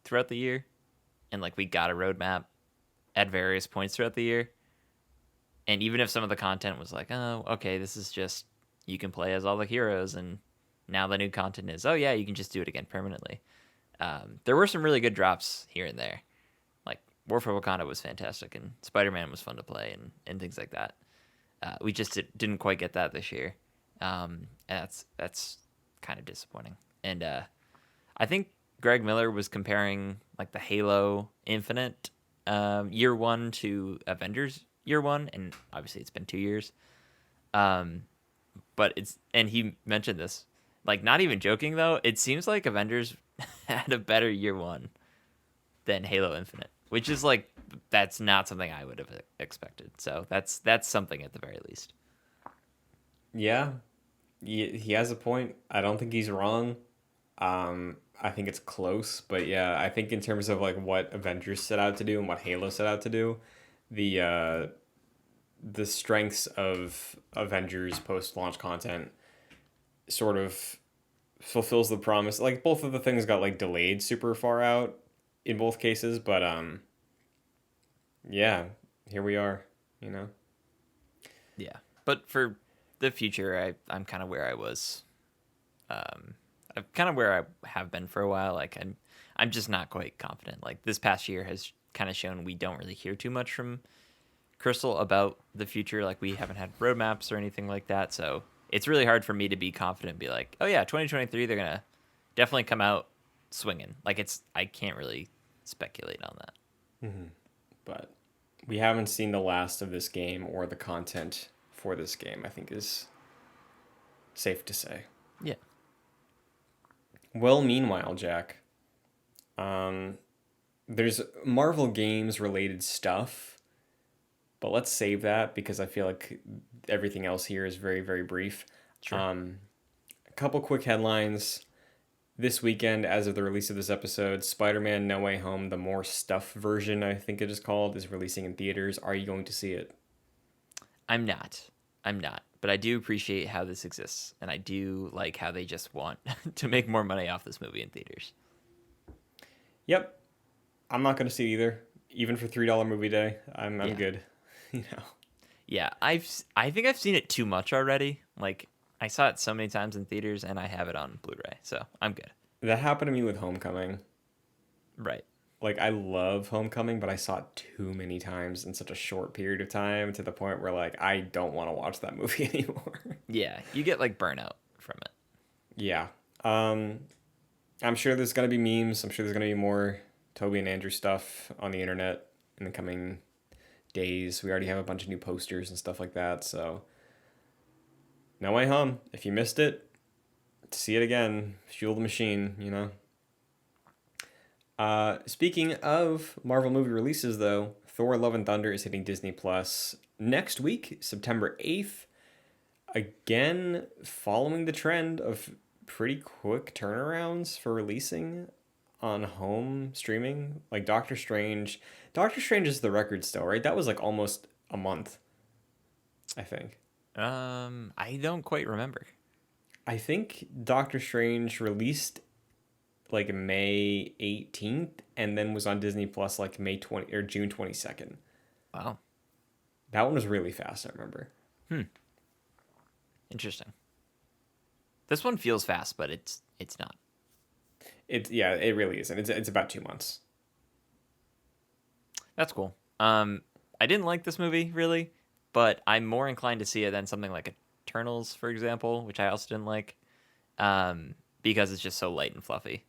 throughout the year. And like we got a roadmap at various points throughout the year. And even if some of the content was like, oh, okay, this is just you can play as all the heroes, and now the new content is, oh yeah, you can just do it again permanently. There were some really good drops here and there. Like War for Wakanda was fantastic, and Spider-Man was fun to play, and things like that. We just didn't quite get that this year, and that's kind of disappointing. And I think Greg Miller was comparing like the Halo Infinite year one to Avengers year one, and obviously it's been 2 years. Um, but and he mentioned this, like not even joking though. It seems like Avengers had a better year one than Halo Infinite, which is like that's not something I would have expected. So that's something at the very least. Yeah, he has a point. I don't think he's wrong. I think it's close, but yeah, I think in terms of like what Avengers set out to do and what Halo set out to do, the uh, the strengths of Avengers post launch content sort of fulfills the promise. Like both of the things got like delayed super far out in both cases, but yeah, here we are, you know. Yeah, but for the future, I'm kind of where I was. I'm kind of where I have been for a while. Like I'm just not quite confident. Like this past year has kind of shown we don't really hear too much from Crystal, about the future. Like, we haven't had roadmaps or anything like that, so it's really hard for me to be confident and be like, oh yeah, 2023 they're gonna definitely come out swinging. Like, I can't really speculate on that. But we haven't seen the last of this game or the content for this game, I think is safe to say. Yeah. Well, meanwhile, Jack, um, there's Marvel games related stuff, but let's save that because I feel like everything else here is very, very brief. Sure. Um, a couple quick headlines. This weekend, as of the release of this episode, Spider Man No Way Home, the more stuff version, I think it is called, is releasing in theaters. Are you going to see it? I'm not. I'm not. But I do appreciate how this exists, and I do like how they just want to make more money off this movie in theaters. Yep. I'm not going to see it either. Even for $3 movie day, I'm Yeah. good. You know. Yeah, I think I've seen it too much already. Like, I saw it so many times in theaters, and I have it on Blu-ray, so I'm good. That happened to me with Homecoming. Right. Like I love Homecoming, but I saw it too many times in such a short period of time to the point where like I don't want to watch that movie anymore. Yeah, you get like burnout from it. Yeah. Um I'm sure there's gonna be memes. I'm sure there's gonna be more Toby and Andrew stuff on the internet in the coming days. We already have a bunch of new posters and stuff like that. So No Way Home. If you missed it, see it again. Fuel the machine, you know. Speaking of Marvel movie releases, though, Thor: Love and Thunder is hitting Disney Plus next week, September 8th. Again, following the trend of pretty quick turnarounds for releasing on home streaming, like Doctor Strange. Doctor Strange is the record still, right? That was like almost a month, I think. I don't quite remember. I think Doctor Strange released like May 18th and then was on Disney Plus like May 20 or June 22nd. Wow. That one was really fast, I remember. Interesting. This one feels fast, but it's not. It really isn't. It's about 2 months. That's cool. I didn't like this movie really, but I'm more inclined to see it than something like Eternals, for example, which I also didn't like, because it's just so light and fluffy.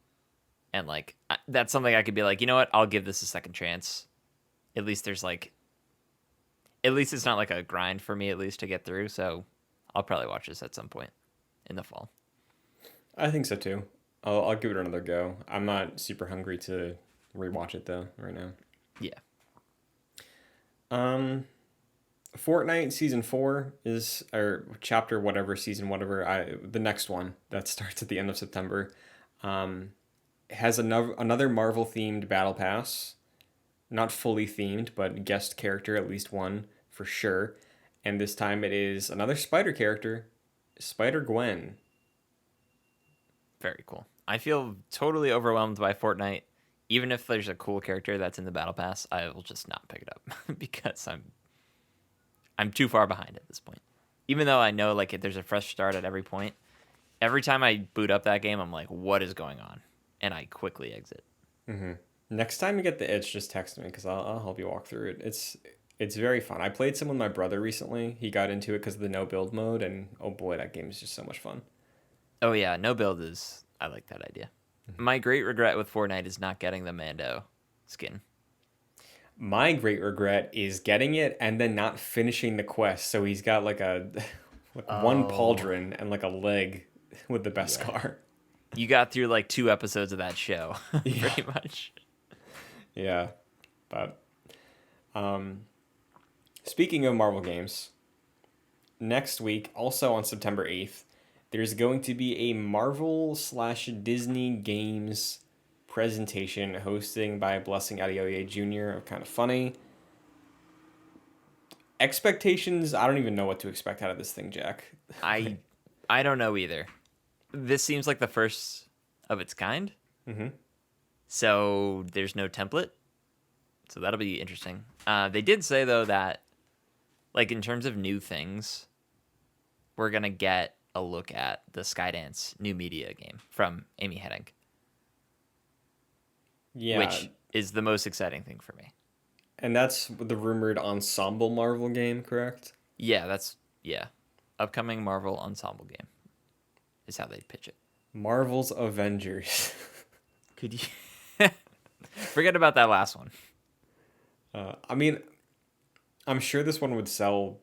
And like that's something I could be like, you know what? I'll give this a second chance. At least at least it's not like a grind for me, at least to get through. So I'll probably watch this at some point in the fall. I think so too. I'll give it another go. I'm not super hungry to rewatch it though right now. Yeah. Um, Fortnite season 4 is or chapter whatever season whatever the next one that starts at the end of September. Um, has another Marvel themed battle pass, not fully themed, but guest character at least one for sure. And this time it is another Spider character, Spider Gwen. Very cool. I feel totally overwhelmed by Fortnite. Even if there's a cool character that's in the battle pass, I will just not pick it up because I'm too far behind at this point. Even though I know like there's a fresh start at every point, every time I boot up that game, I'm like, what is going on? And I quickly exit. Mm-hmm. Next time you get the itch, just text me because I'll help you walk through it. It's very fun. I played some with my brother recently. He got into it because of the no build mode, and oh boy, that game is just so much fun. Oh yeah, no build is. I like that idea. My great regret with Fortnite is not getting the Mando skin. My great regret is getting it and then not finishing the quest. So he's got like a like one Oh pauldron and like a leg with the best yeah, car. you got through like 2 episodes of that show, Yeah, pretty much. yeah. But um, speaking of Marvel games, next week, also on September 8th, there's going to be a Marvel/Disney Games presentation hosting by Blessing Adeoye Jr. of Kind of Funny. Expectations, I don't even know what to expect out of this thing, Jack. I I don't know either. This seems like the first of its kind. Mm-hmm. So there's no template. So that'll be interesting. They did say though that like in terms of new things, we're gonna get a look at the Skydance new media game from Amy Hennig, Yeah, which is the most exciting thing for me. And that's the rumored ensemble Marvel game, correct? Yeah, yeah. Upcoming Marvel ensemble game is how they pitch it. Marvel's Avengers. Could you forget about that last one? I mean, I'm sure this one would sell.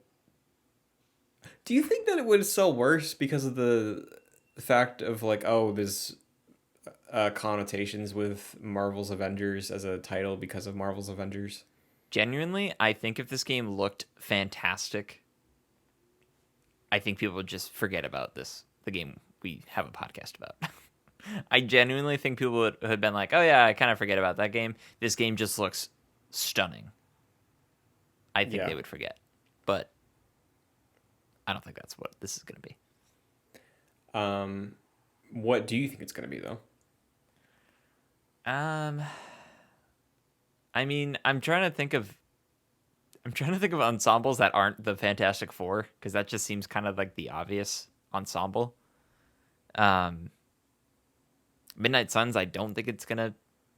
Do you think that it would sell worse because of the fact of like, oh, there's connotations with Marvel's Avengers as a title because of Marvel's Avengers? Genuinely, I think if this game looked fantastic, I think people would just forget about this, the game we have a podcast about. I genuinely think people would have been like, oh yeah, I kind of forget about that game. This game just looks stunning. I think Yeah. they would forget. But I don't think that's what this is going to be. Um, what do you think it's going to be though? Um, I mean, I'm trying to think of ensembles that aren't the Fantastic Four because that just seems kind of like the obvious ensemble. Um, Midnight Suns, I don't think it's gonna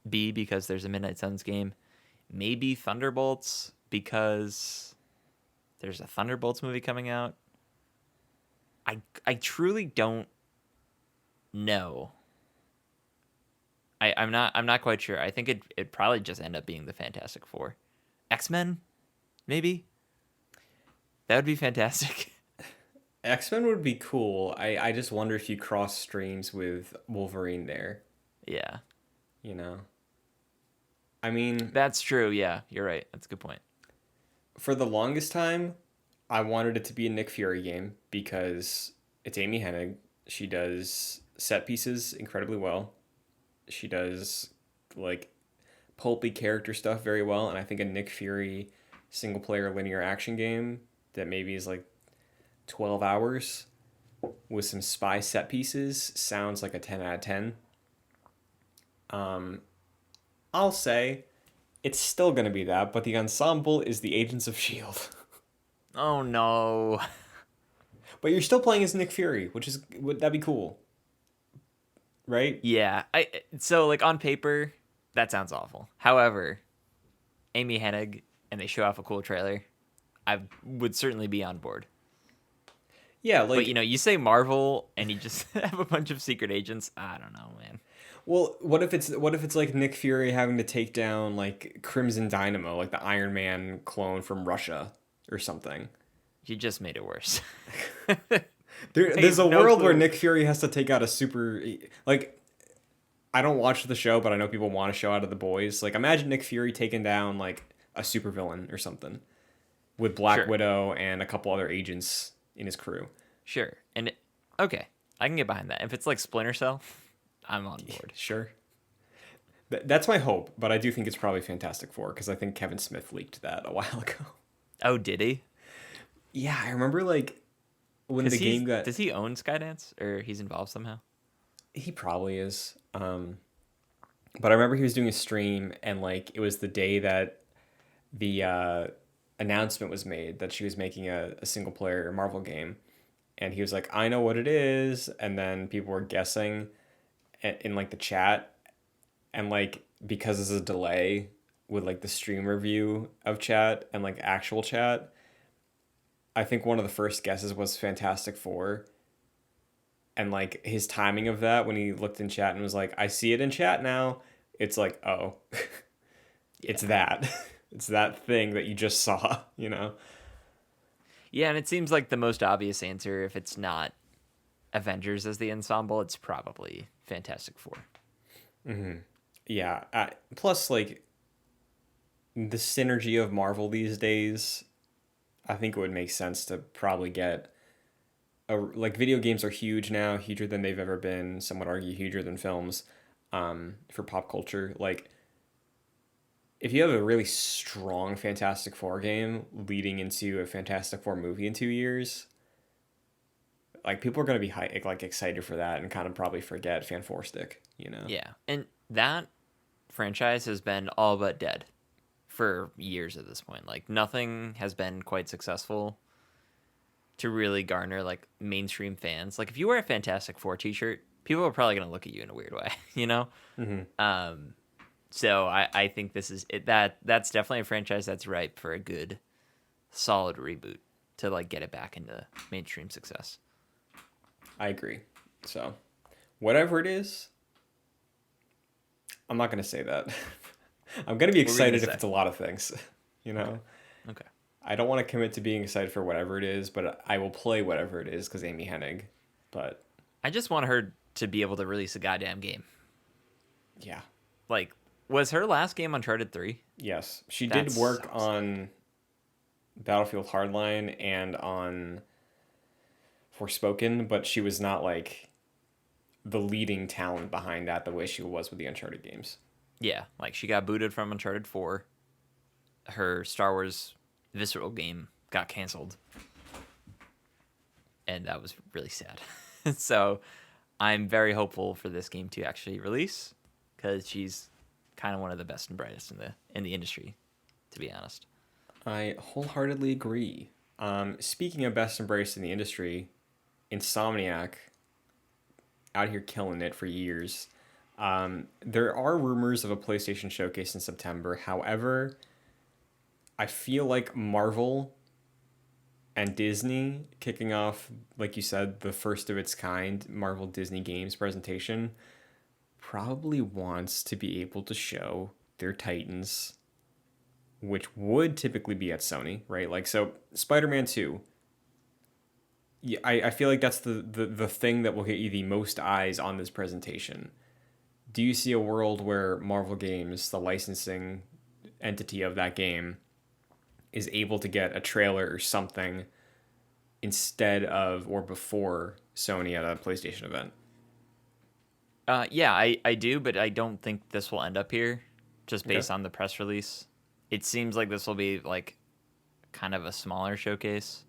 be because there's a Midnight Suns game. Maybe Thunderbolts because there's a Thunderbolts movie coming out. I truly don't know. I'm not quite sure. I think it'd probably just end up being the Fantastic Four. X-Men, maybe? That would be fantastic. X-Men would be cool. I just wonder if you cross streams with Wolverine there, Yeah. you know. I mean, That's true. Yeah, you're right. That's a good point. for the longest time, I wanted it to be a Nick Fury game because it's Amy Hennig. She does set pieces incredibly well. She does like pulpy character stuff very well, and I think a Nick Fury single player linear action game that maybe is like 12 hours with some spy set pieces sounds like a 10 out of 10. Um, I'll say it's still going to be that, but the ensemble is the Agents of S.H.I.E.L.D. Oh no. But you're still playing as Nick Fury, which is would that be cool, right? Yeah. I so like on paper, that sounds awful. However, Amy Hennig and they show off a cool trailer, I would certainly be on board. Yeah, But you like know, you say Marvel and you just have a bunch of secret agents. I don't know, man. well, what if it's like Nick Fury having to take down like Crimson Dynamo, like the Iron Man clone from Russia or something. You just made it worse. I There's have a no world where clue. Nick Fury has to take out a super like I don't watch the show, but I know people want a show out of the boys. Like imagine Nick Fury taking down like a supervillain or something with Black Sure. Widow and a couple other agents in his crew. Sure. Okay, I can get behind that. If it's like Splinter Cell, I'm on board. Sure. That's my hope, but I do think it's probably Fantastic Four because I think Kevin Smith leaked that a while ago. Oh, did he? Yeah, I remember like when Because the game got. does he own Skydance or he's involved somehow? He probably is. But I remember he was doing a stream and like it was the day that the announcement was made that she was making a single player Marvel game. And he was like, I know what it is. And then people were guessing in like the chat. And like, because there's a delay with like the stream review of chat and like actual chat, I think one of the first guesses was Fantastic Four. And like his timing of that when he looked in chat and was like, I see it in chat now. It's like, oh, it's Yeah. that. It's that thing that you just saw, you know? Yeah, and it seems like the most obvious answer, if it's not Avengers as the ensemble, it's probably Fantastic Four. Yeah. Plus, like, the synergy of Marvel these days, I think it would make sense to probably get like video games are huge now, huger than they've ever been. Some would argue huger than films, for pop culture. Like if you have a really strong Fantastic Four game leading into a Fantastic Four movie in 2 years, like people are gonna be like excited for that and kind of probably forget Fan Four Stick. You know? Yeah, and that franchise has been all but dead for years at this point. Like nothing has been quite successful to really garner like mainstream fans. Like if you wear a Fantastic Four t-shirt, people are probably going to look at you in a weird way, you know? Mm-hmm. Um So I think this is it, that's definitely a franchise that's ripe for a good, solid reboot to like get it back into mainstream success. I agree. So, whatever it is, I'm not going to say that. I'm going to be What were we gonna excited if say? it's a lot of things, you Okay. know? Okay. I don't want to commit to being excited for whatever it is, but I will play whatever it is because Amy Hennig. But I just want her to be able to release a goddamn game. yeah, Like, was her last game Uncharted 3? yes. She did That's work so sad. on Battlefield Hardline and on Forspoken, but she was not like the leading talent behind that the way she was with the Uncharted games. Yeah, like she got booted from Uncharted 4. Her Star Wars Visceral game got canceled, and that was really sad. So, I'm very hopeful for this game to actually release because she's kind of one of the best and brightest in the industry, to be honest. I wholeheartedly agree. Speaking of best embraced in the industry, Insomniac out here killing it for years. There are rumors of a PlayStation showcase in September. However, I feel like Marvel and Disney kicking off, like you said, the first of its kind Marvel Disney Games presentation probably wants to be able to show their Titans, which would typically be at Sony, right? Like, so Spider Man 2, yeah, I feel like that's the thing that will get you the most eyes on this presentation. Do you see a world where Marvel Games, the licensing entity of that game, is able to get a trailer or something instead of or before Sony at a PlayStation event? Yeah, I do, but I don't think this will end up here, just Okay. based on the press release. It seems like this will be like kind of a smaller showcase.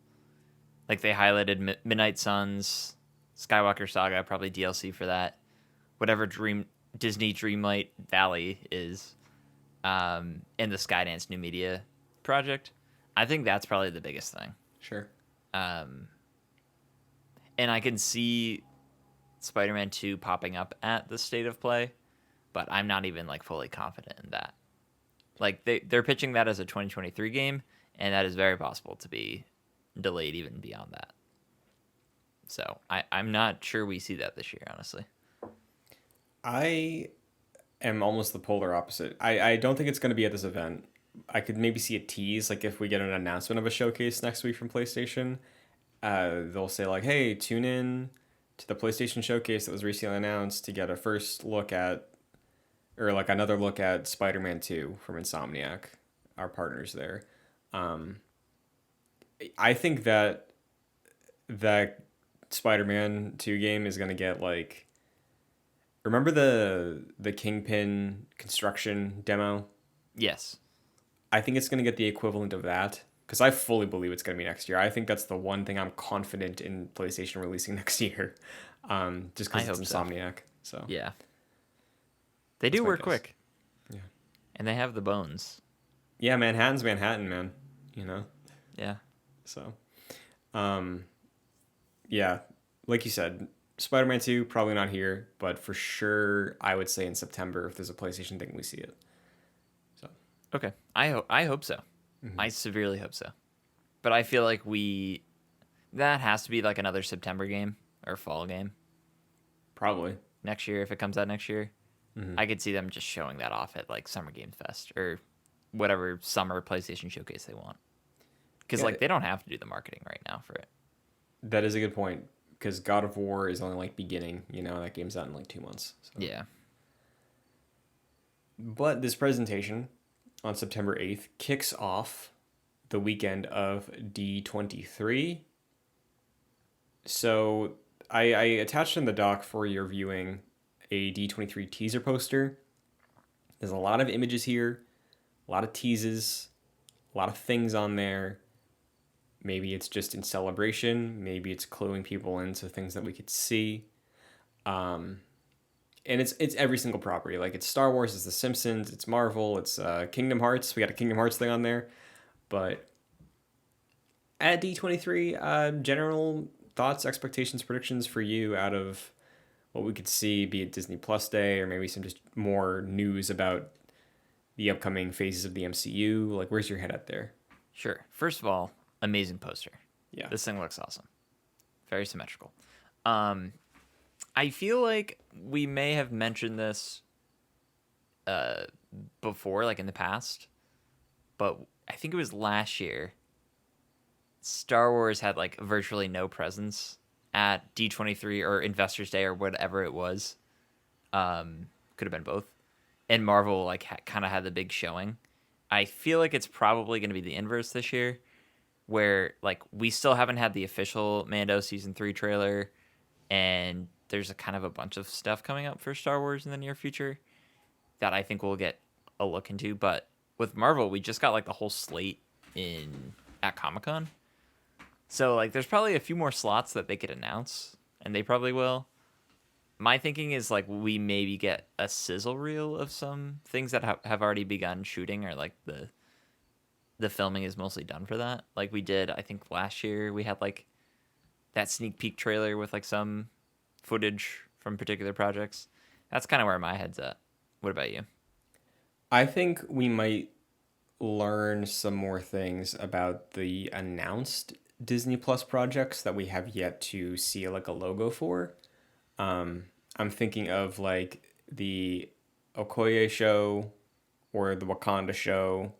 Like they highlighted Midnight Suns, Skywalker Saga, probably DLC for that. Whatever Disney Dreamlight Valley is, and the Skydance New Media project. I think that's probably the biggest thing. Sure. Um, and I can see Spider-Man 2 popping up at the State of Play, but I'm not even like fully confident in that. Like they're pitching that as a 2023 game, and that is very possible to be delayed even beyond that. So I'm not sure we see that this year, honestly. I am almost the polar opposite. I don't think it's going to be at this event. I could maybe see a tease, like if we get an announcement of a showcase next week from PlayStation, they'll say like, "Hey, tune in to the PlayStation showcase that was recently announced to get a first look at, or like another look at Spider-Man 2 from Insomniac, our partners there." Um, I think that Spider-Man 2 game is going to get like, remember the Kingpin construction demo? Yes. I think it's going to get the equivalent of that because I fully believe it's going to be next year. I think that's the one thing I'm confident in PlayStation releasing next year, just I because it's hope so. Insomniac. So Yeah. They that's do my work guess. quick, Yeah, and they have the bones. yeah. Manhattan's Manhattan, man. You know. Yeah. So, um, yeah, like you said, Spider-Man 2 probably not here, but for sure I would say in September if there's a PlayStation thing we see it. So, Okay. I hope so. I severely hope so. But I feel like that has to be like another September game or fall game probably. next year if it comes out next year. I could see them just showing that off at like Summer Game Fest or whatever summer PlayStation showcase they want. Because Yeah, like they don't have to do the marketing right now for it. that is a good point because God of War is only like beginning. You know, that game's out in like 2 months. So, Yeah. but this presentation on September 8th kicks off the weekend of D23. So I attached in the doc for your viewing a D23 teaser poster. There's a lot of images here, a lot of teases, a lot of things on there. Maybe it's just in celebration. Maybe it's cluing people into things that we could see. Um, and it's every single property. Like it's Star Wars, it's The Simpsons, it's Marvel, it's Kingdom Hearts. We got a Kingdom Hearts thing on there. But at D23, general thoughts, expectations, predictions for you out of what we could see, be it Disney Plus Day or maybe some just more news about the upcoming phases of the MCU? Like, where's your head at there? Sure. First of all, amazing poster. Yeah. This thing looks awesome. Very symmetrical. Um, I feel like we may have mentioned this uh, before, like in the past, but I think it was last year. Star Wars had like virtually no presence at D23 or Investors Day or whatever it was. Could have been both. And Marvel like kind of had the big showing. I feel like it's probably going to be the inverse this year, where like we still haven't had the official Mando season 3 trailer, and there's a kind of a bunch of stuff coming up for Star Wars in the near future that I think we'll get a look into. But with Marvel, we just got like the whole slate in at Comic Con, so like there's probably a few more slots that they could announce, and they probably will. My thinking is like we maybe get a sizzle reel of some things that have already begun shooting, or like the filming is mostly done for that. Like we did, I think last year we had like that sneak peek trailer with like some footage from particular projects. That's kind of where my head's at. What about you? I think we might learn some more things about the announced Disney Plus projects that we have yet to see like a logo for. I'm thinking of like the Okoye show or the Wakanda show.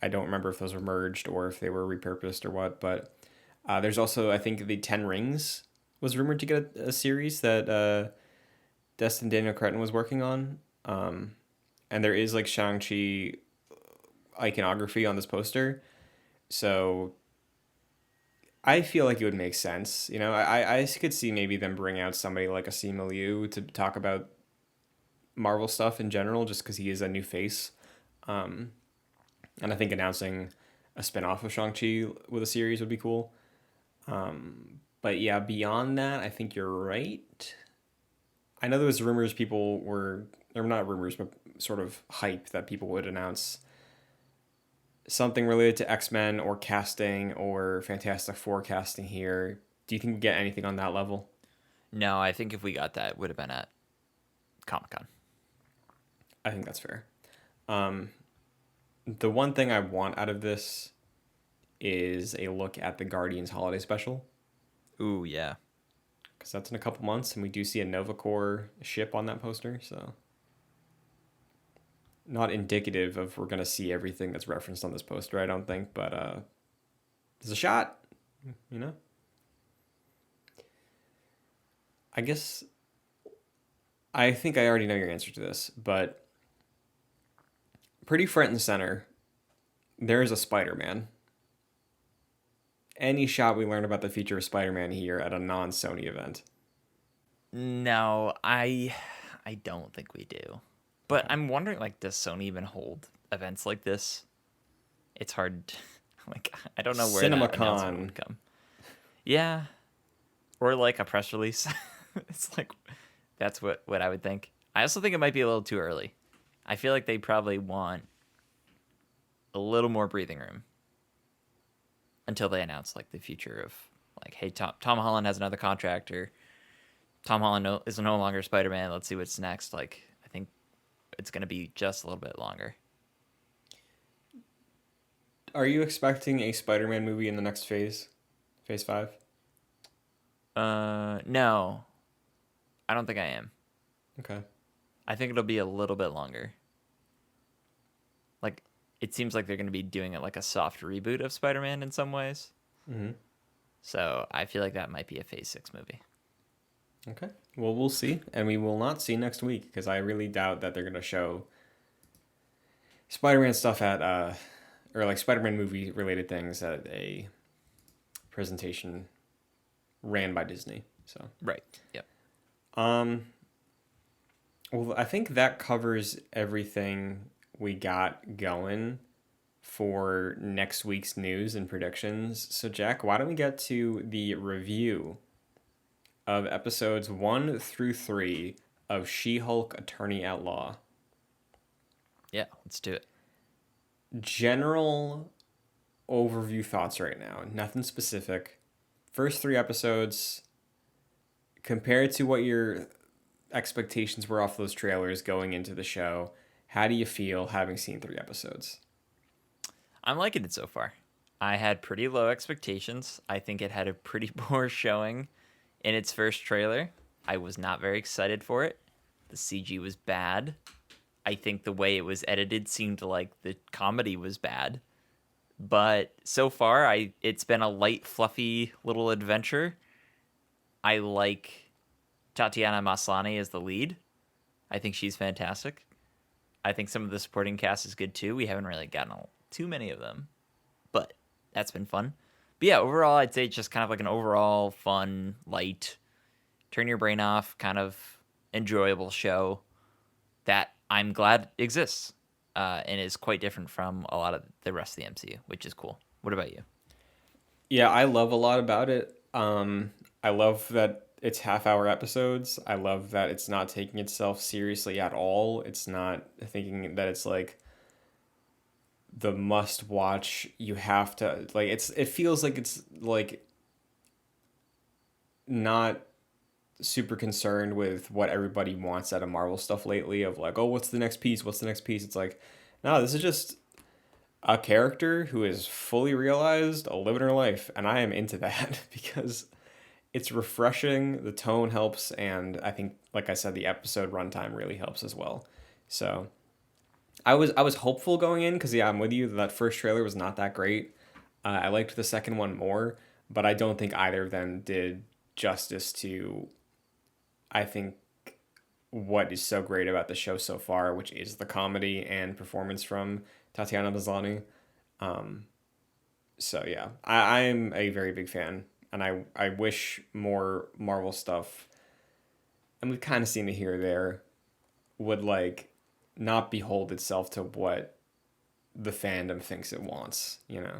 I don't remember if those were merged or if they were repurposed or what, but there's also, I think, the Ten Rings was rumored to get a series that Destin Daniel Cretton was working on. And there is like Shang-Chi iconography on this poster. So I feel like it would make sense. You know, I could see maybe them bring out somebody like a Simu Liu to talk about Marvel stuff in general, just because he is a new face. Um, and I think announcing a spin-off of Shang-Chi with a series would be cool. But yeah, beyond that, I think you're right. I know there was rumors people were, or not rumors, but sort of hype that people would announce something related to X-Men or casting or Fantastic Four casting here. Do you think we get anything on that level? No, I think if we got that, it would have been at Comic Con. I think that's fair. Um, the one thing I want out of this is a look at the Guardians holiday special, Ooh, yeah. because that's in a couple months, and we do see a Nova Corps ship on that poster. So not indicative of we're gonna see everything that's referenced on this poster, I don't think, but there's a shot. You know, I guess I think I already know your answer to this, but pretty front and center, there is a Spider-Man. Any shot we learn about the future of Spider-Man here at a non-Sony event? No, I don't think we do. But Okay. I'm wondering, like, does Sony even hold events like this? It's hard. Like, I don't know where that announcement CinemaCon. would come. Yeah, or like a press release. It's like that's what I would think. I also think it might be a little too early. I feel like they probably want a little more breathing room until they announce like the future of like, hey, Tom Holland has another contract, or Tom Holland is no longer Spider Man. Let's see what's next. Like, I think it's gonna be just a little bit longer. Are you expecting a Spider-Man movie in the next phase? Phase 5? No, I don't think I am. Okay. I think it'll be a little bit longer. Like, it seems like they're gonna be doing it like a soft reboot of Spider Man in some ways. Mm-hmm. So I feel like that might be a Phase 6 movie. Okay. Well, we'll see, and we will not see next week because I really doubt that they're gonna show Spider-Man stuff at or like Spider-Man movie related things at a presentation ran by Disney. So, Right. Yep. um, well, I think that covers everything we got going for next week's news and predictions. So, Jack, why don't we get to the review of episodes 1 through 3 of She-Hulk Attorney at Law? Yeah, let's do it. General overview thoughts right now, nothing specific. First 3 episodes, compared to what your expectations were off those trailers going into the show, How do you feel having seen 3 episodes? I'm liking it so far. I had pretty low expectations. I think it had a pretty poor showing in its first trailer. I was not very excited for it. The CG was bad. I think the way it was edited seemed like the comedy was bad. But so far, I it's been a light, fluffy little adventure. I like Tatiana Maslany as the lead. I think she's fantastic. I think some of the supporting cast is good too. We haven't really gotten too many of them, but that's been fun. But yeah, overall, I'd say it's just kind of like an overall fun, light, turn your brain off, kind of enjoyable show that I'm glad exists and is quite different from a lot of the rest of the MCU, which is cool. What about you? Yeah, I love a lot about it. I love that it's half-hour episodes. I love that it's not taking itself seriously at all. It's not thinking that it's like the must watch. You have to like it feels like it's like not super concerned with what everybody wants out of Marvel stuff lately of like, oh, what's the next piece? What's the next piece? It's like, no, this is just a character who is fully realized, living her life, and I am into that because it's refreshing. The tone helps, and I think, like I said, the episode runtime really helps as well. So I was hopeful going in because yeah, I'm with you. That first trailer was not that great. I liked the second one more, but I don't think either of them did justice to I think what is so great about the show so far, which is the comedy and performance from Tatiana Maslany. Um, so yeah, I'm a very big fan, and I wish more Marvel stuff, and we've kind of seen it here or there, would like not behold itself to what the fandom thinks it wants. You know?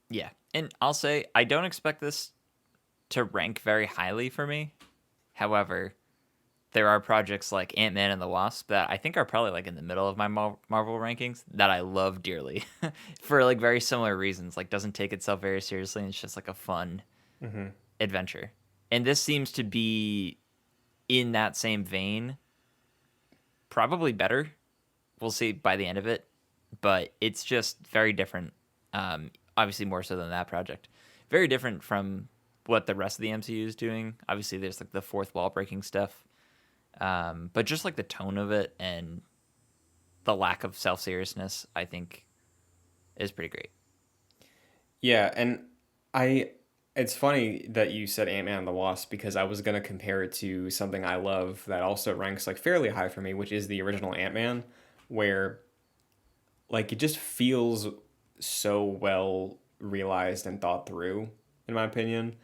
Yeah, and I'll say I don't expect this to rank very highly for me. However, there are projects like Ant-Man and the Wasp that I think are probably like in the middle of my Marvel rankings that I love dearly for like very similar reasons. Like doesn't take itself very seriously and it's just like a fun Mm-hmm. adventure. And this seems to be in that same vein, probably better. We'll see by the end of it, but it's just very different. Obviously more so than that project. Very different from what the rest of the MCU is doing. Obviously there's like the fourth wall breaking stuff. But just like the tone of it and the lack of self seriousness, I think is pretty great. Yeah, and I it's funny that you said Ant-Man and the Wasp because I was gonna compare it to something I love that also ranks like fairly high for me, which is the original Ant-Man, where like it just feels so well realized and thought through, in my opinion.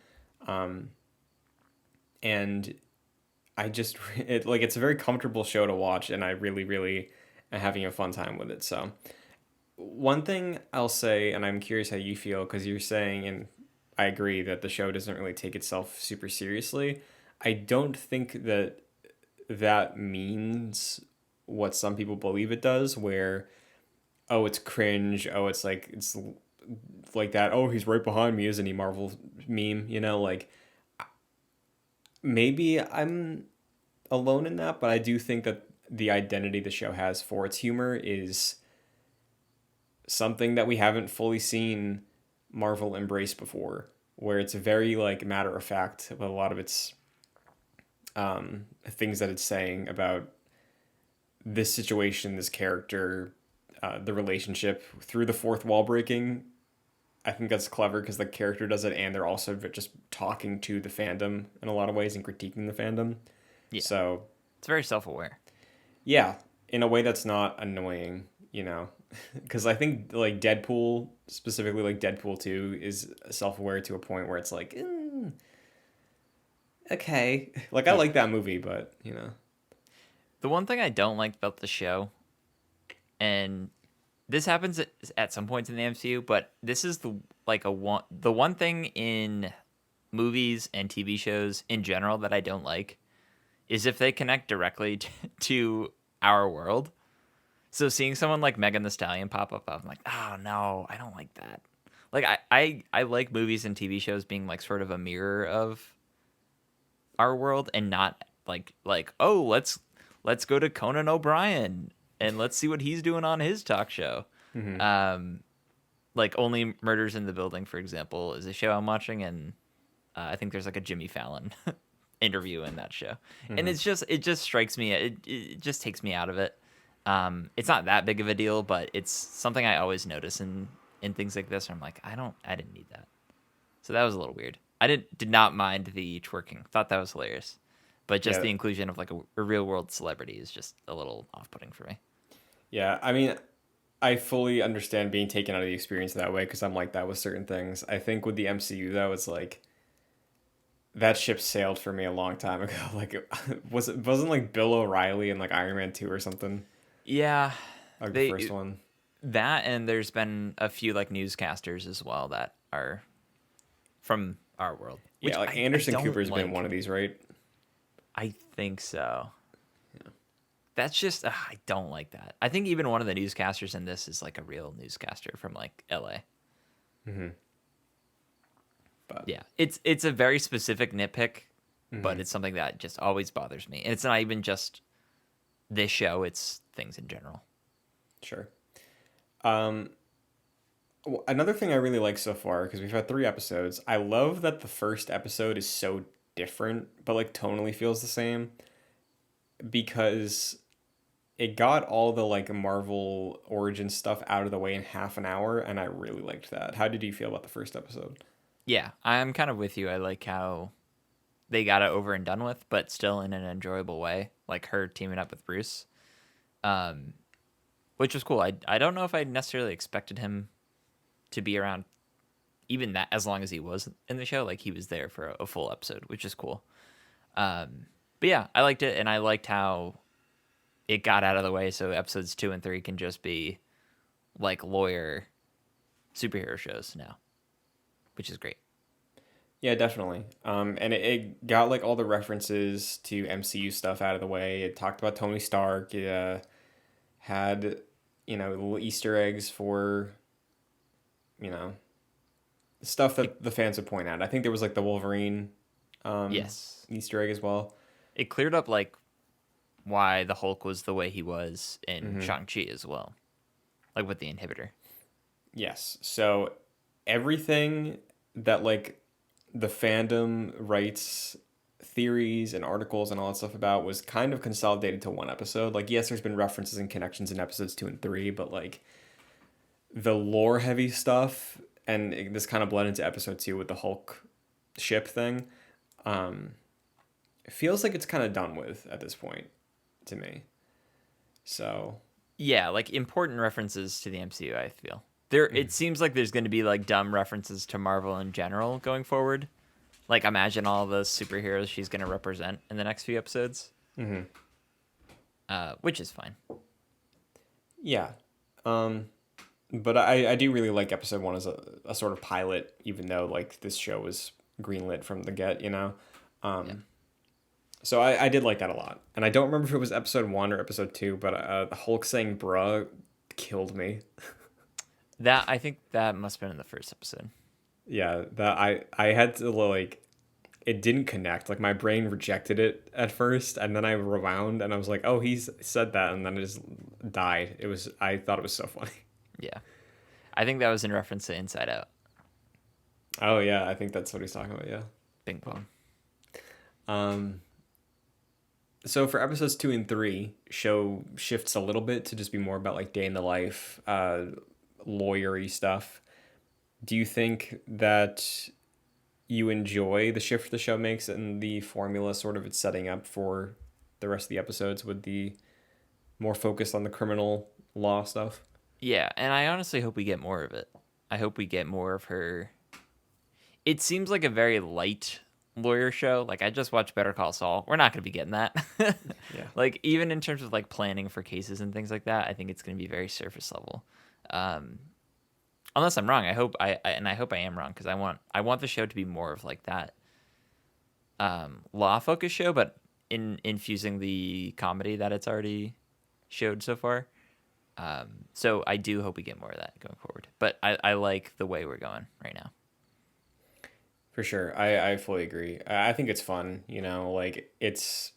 Um, and I just it like it's a very comfortable show to watch, and I really, really am having a fun time with it. So one thing I'll say, and I'm curious how you feel, because you're saying, and I agree that the show doesn't really take itself super seriously. I don't think that that means what some people believe it does, where, oh, it's cringe, oh, it's like that, oh, he's right behind me, isn't he, Marvel meme, like maybe I'm alone in that, but I do think that the identity the show has for its humor is something that we haven't fully seen Marvel embrace before, where it's very like matter of fact with a lot of its things that it's saying about this situation, this character, the relationship through the fourth wall breaking. I think that's clever because the character does it, and they're also just talking to the fandom in a lot of ways and critiquing the fandom. Yeah, So it's very self aware. yeah, in a way that's not annoying, because I think like Deadpool, specifically like Deadpool 2, is self-aware to a point where it's like, okay, like I Yeah. like that movie, but The one thing I don't like about the show, and this happens at some points in the MCU, but this is the one thing in movies and TV shows in general that I don't like is if they connect directly to our world. So seeing someone like Megan the Stallion pop up, I'm like, oh no, I don't like that. Like I like movies and TV shows being like sort of a mirror of our world and not like oh let's go to Conan O'Brien and let's see what he's doing on his talk show. Um, like Only Murders in the Building, for example, is a show I'm watching, and I think there's like a Jimmy Fallon interview in that show, and it just strikes me, it just takes me out of it. It's not that big of a deal, but it's something I always notice in things like this. Where I'm like, I didn't need that. So that was a little weird. I did not mind the twerking. Thought that was hilarious, but just Yeah, the inclusion of like a real world celebrity is just a little off putting for me. yeah. I mean, I fully understand being taken out of the experience that way because I'm like that with certain things. I think with the MCU though, it's like that ship sailed for me a long time ago. Like, wasn't like Bill O'Reilly in like Iron Man 2 or something, Yeah, like the first they one. that and there's been a few like newscasters as well that are from our world, which Yeah, like I Anderson don't Cooper's been like. one of these, right? I think so. That's just I don't like that. I think even one of the newscasters in this is like a real newscaster from like LA. But Yeah, it's a very specific nitpick, but it's something that just always bothers me. And it's not even just this show; it's things in general. sure. Um, Another thing I really like so far because we've had 3 episodes. I love that the first episode is so different, but like tonally feels the same because it got all the like Marvel origin stuff out of the way in half an hour, and I really liked that. How did you feel about the first episode? Yeah, I'm kind of with you. I like how they got it over and done with, but still in an enjoyable way. Like her teaming up with Bruce, um, which was cool. I don't know if I necessarily expected him to be around even that as long as he was in the show. Like he was there for a full episode, which is cool. But yeah, I liked it, and I liked how it got out of the way, so episodes 2 and 3 can just be like lawyer superhero shows now, which is great. Yeah, definitely. And it got like all the references to MCU stuff out of the way. It talked about Tony Stark. It had, little Easter eggs for, you know, stuff It, that the fans would point out. I think there was like the Wolverine yes, Easter egg as well. it cleared up like why the Hulk was the way he was in hmm Shang-Chi as well, like with the inhibitor. Yes. So everything that like the fandom writes theories and articles and all that stuff about was kind of consolidated to one episode. Like, yes, there's been references and connections in episodes 2 and 3, but like the lore heavy stuff, and this kind of bled into episode 2 with the Hulk ship thing. Um, it feels like it's kind of done with at this point to me. So, Yeah, like important references to the MCU. I feel there. It seems like there's going to be like dumb references to Marvel in general going forward. Like imagine all the superheroes she's going to represent in the next few episodes, which is fine. yeah. Um, but I do really like episode 1 as a sort of pilot, even though like this show was greenlit from the get. Yeah. So I did like that a lot. And I don't remember if it was episode 1 or episode 2, but the Hulk saying bruh killed me. That I think that must have been in the first episode. Yeah, that I had to like it didn't connect. Like my brain rejected it at first, and then I rewound and I was like, "Oh, he's said that," and then it just died. I thought it was so funny. Yeah, I think that was in reference to Inside Out. Oh yeah, I think that's what he's talking about. Yeah. Bing bong. Um. So for episodes 2 and 3, show shifts a little bit to just be more about like day in the life, lawyery stuff. Do you think that you enjoy the shift the show makes and the formula sort of it's setting up for the rest of the episodes with the more focused on the criminal law stuff? Yeah, and I honestly hope we get more of it. I hope we get more of her. It seems like a very light lawyer show. Like I just watched Better Call Saul. We're not going to be getting that. Yeah. Like even in terms of like planning for cases and things like that, I think it's going to be very surface level. Unless I'm wrong, I hope I am wrong because I want the show to be more of like that law focused show, but in infusing the comedy that it's already showed so far. So I do hope we get more of that going forward. But I like the way we're going right now. For sure. I fully agree. I think it's fun, like it's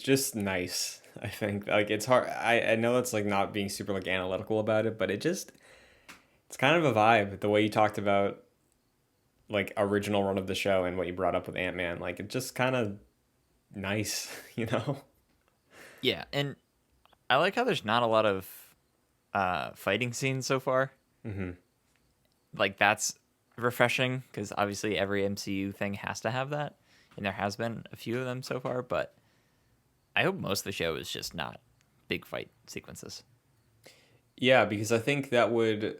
just nice I think like it's hard. I know that's like not being super like analytical about it, but it's kind of a vibe. The way you talked about like original run of the show and what you brought up with Ant Man, like it's just kind of nice, you know? Yeah, and I like how there's not a lot of fighting scenes so far. Hmm. Like that's refreshing because obviously every MCU thing has to have that, and there has been a few of them so far. But I hope most of the show is just not big fight sequences. Yeah, because I think that would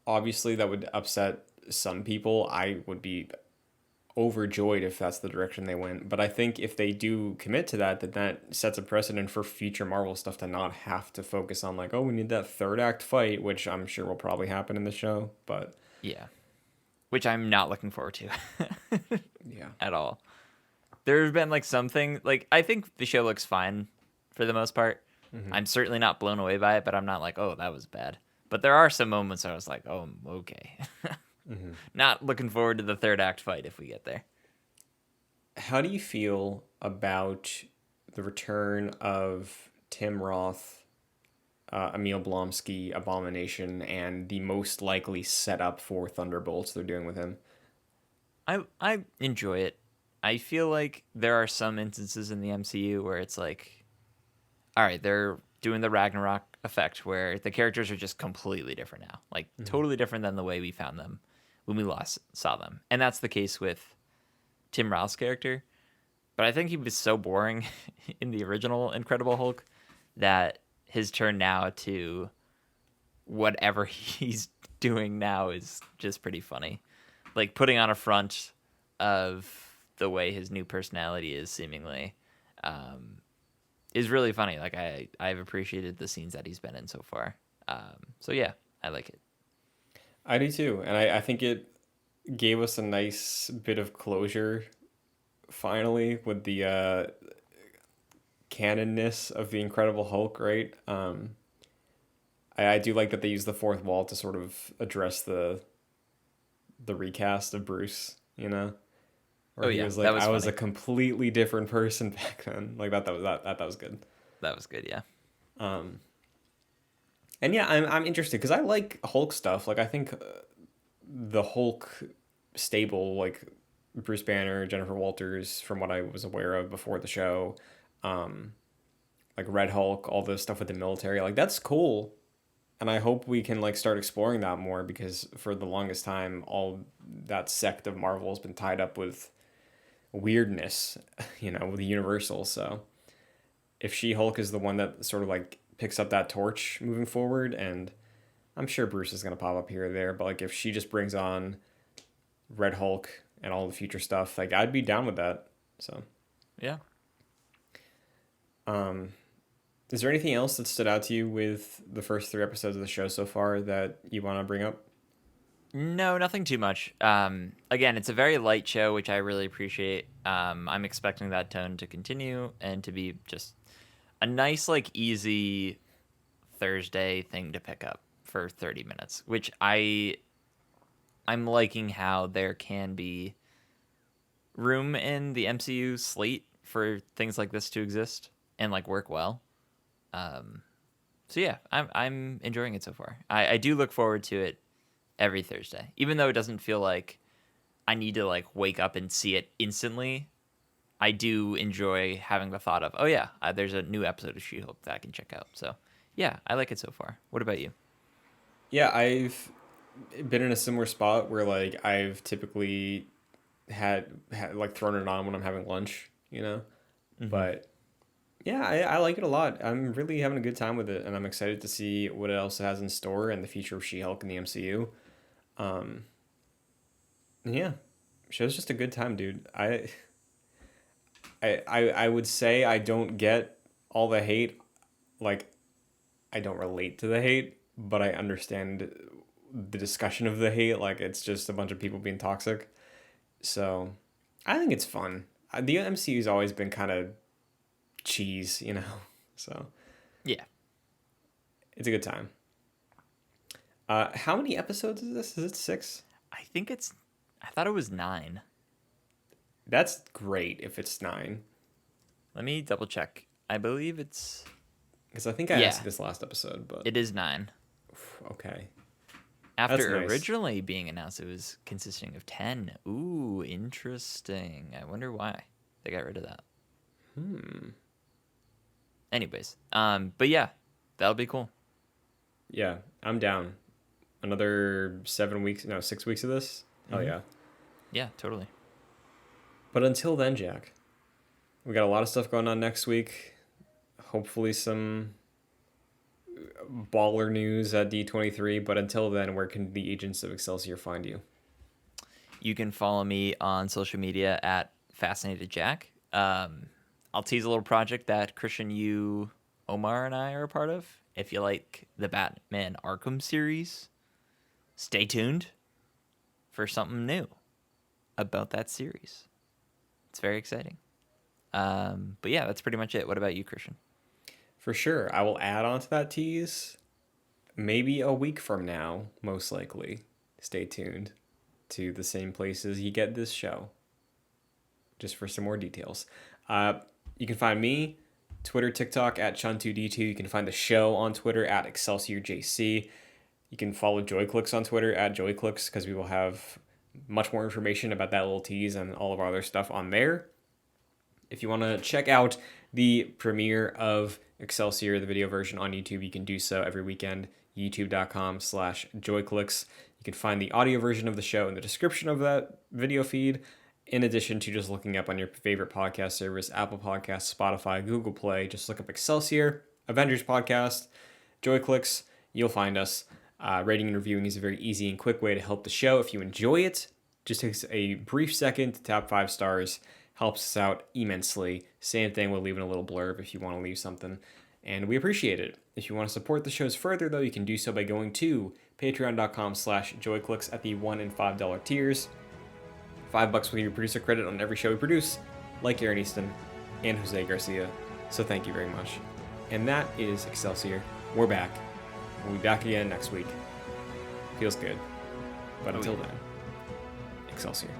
obviously that would upset some people. I would be overjoyed if that's the direction they went. But I think if they do commit to that, then that sets a precedent for future Marvel stuff to not have to focus on like, oh, we need that third act fight, which I'm sure will probably happen in the show. But Yeah, which I'm not looking forward to yeah. at all. There's been like something like I think the show looks fine for the most part. Hmm. I'm certainly not blown away by it, but I'm not like, oh, that was bad. But there are some moments I was like, oh, okay. Hmm. Not looking forward to the third act fight if we get there. How do you feel about the return of Tim Roth, Emil Blonsky, Abomination, and the most likely setup for Thunderbolts they're doing with him? I enjoy it. I feel like there are some instances in the MCU where it's like, all right, they're doing the Ragnarok effect where the characters are just completely different now, like Hmm. totally different than the way we found them when we last saw them, and that's the case with Tim Roth's character. But I think he was so boring in the original Incredible Hulk that his turn now to whatever he's doing now is just pretty funny. Like putting on a front of the way his new personality is seemingly um, is really funny. Like I've appreciated the scenes that he's been in so far. So yeah, I like it. I do too, and I think it gave us a nice bit of closure finally with the canonness of the Incredible Hulk, right? I do like that they use the fourth wall to sort of address the recast of Bruce, you know, Oh where he yeah, was that like, was I was a funny. completely different person back then. Like that was good. That was good. Yeah. Um, and yeah, I'm interested because I like Hulk stuff. Like I think the Hulk stable, like Bruce Banner, Jennifer Walters, from what I was aware of before the show, um, like Red Hulk, all the stuff with the military, like that's cool. And I hope we can like start exploring that more because for the longest time, all that sect of Marvel has been tied up with weirdness, you know, with the Universal. So if She Hulk is the one that sort of like picks up that torch moving forward, and I'm sure Bruce is gonna pop up here or there, but like if she just brings on Red Hulk and all the future stuff, like I'd be down with that. So, Yeah. um, is there anything else that stood out to you with the first three episodes of the show so far that you want to bring up? No, nothing too much. Again, it's a very light show, which I really appreciate. I'm expecting that tone to continue and to be just a nice, like, easy Thursday thing to pick up for 30 minutes, which I'm liking how there can be room in the MCU slate for things like this to exist and like work well. Um, so yeah, I'm enjoying it so far. I do look forward to it every Thursday, even though it doesn't feel like I need to like wake up and see it instantly. I do enjoy having the thought of, oh yeah, there's a new episode of She-Hulk that I can check out. So yeah, I like it so far. What about you? Yeah, I've been in a similar spot where like I've typically had like thrown it on when I'm having lunch, you know. Mm-hmm. But yeah, I like it a lot. I'm really having a good time with it, and I'm excited to see what else it has in store and the future of She-Hulk in the MCU. Um, and yeah, show's just a good time, dude. I would say I don't get all the hate. Like I don't relate to the hate, but I understand the discussion of the hate. Like it's just a bunch of people being toxic. So I think it's fun. The MCU's always been kind of cheese, you know. So Yeah, it's a good time. How many episodes is this? Is it six? I think it's. I thought it was 9. That's great if it's nine. Let me double check. I believe it's Because I think I asked yeah, you this last episode, but it is 9. okay. That's After nice. originally being announced, it was consisting of 10. Ooh, interesting. I wonder why they got rid of that. Anyways, but yeah, that'll be cool. Yeah, I'm down. Another 7 weeks, no, 6 weeks of this? Hell Mm-hmm. yeah. Yeah, totally. But until then, Jack, we got a lot of stuff going on next week. Hopefully, some baller news at D23. But until then, where can the agents of Excelsior find you? You can follow me on social media at Fascinated Jack. I'll tease a little project that Christian, you, Omar, and I are a part of. If you like the Batman Arkham series, stay tuned for something new about that series. It's very exciting. But yeah, that's pretty much it. What about you, Christian? For sure. I will add on to that tease maybe a week from now, most likely. Stay tuned to the same places you get this show, just for some more details. You can find me, Twitter, TikTok at Chun2D2. You can find the show on Twitter at ExcelsiorJC. You can follow JoyClicks on Twitter at JoyClicks because we will have much more information about that little tease and all of our other stuff on there. If you want to check out the premiere of Excelsior, the video version on YouTube, you can do so every weekend, youtube.com/joyclicks. You can find the audio version of the show in the description of that video feed, in addition to just looking up on your favorite podcast service, Apple Podcasts, Spotify, Google Play. Just look up Excelsior, Avengers podcast, JoyClicks. You'll find us. Rating and reviewing is a very easy and quick way to help the show. If you enjoy it, just takes a brief second to tap 5 stars. Helps us out immensely. Same thing with leaving a little blurb if you want to leave something. And we appreciate it. If you want to support the shows further, though, you can do so by going to patreon.com/joyclicks at the $1 and $5 tiers. $5 will give you producer credit on every show we produce, like Aaron Easton and Jose Garcia. So thank you very much. And that is Excelsior. We're back. We'll be back again next week. Feels good. But until then, Excelsior.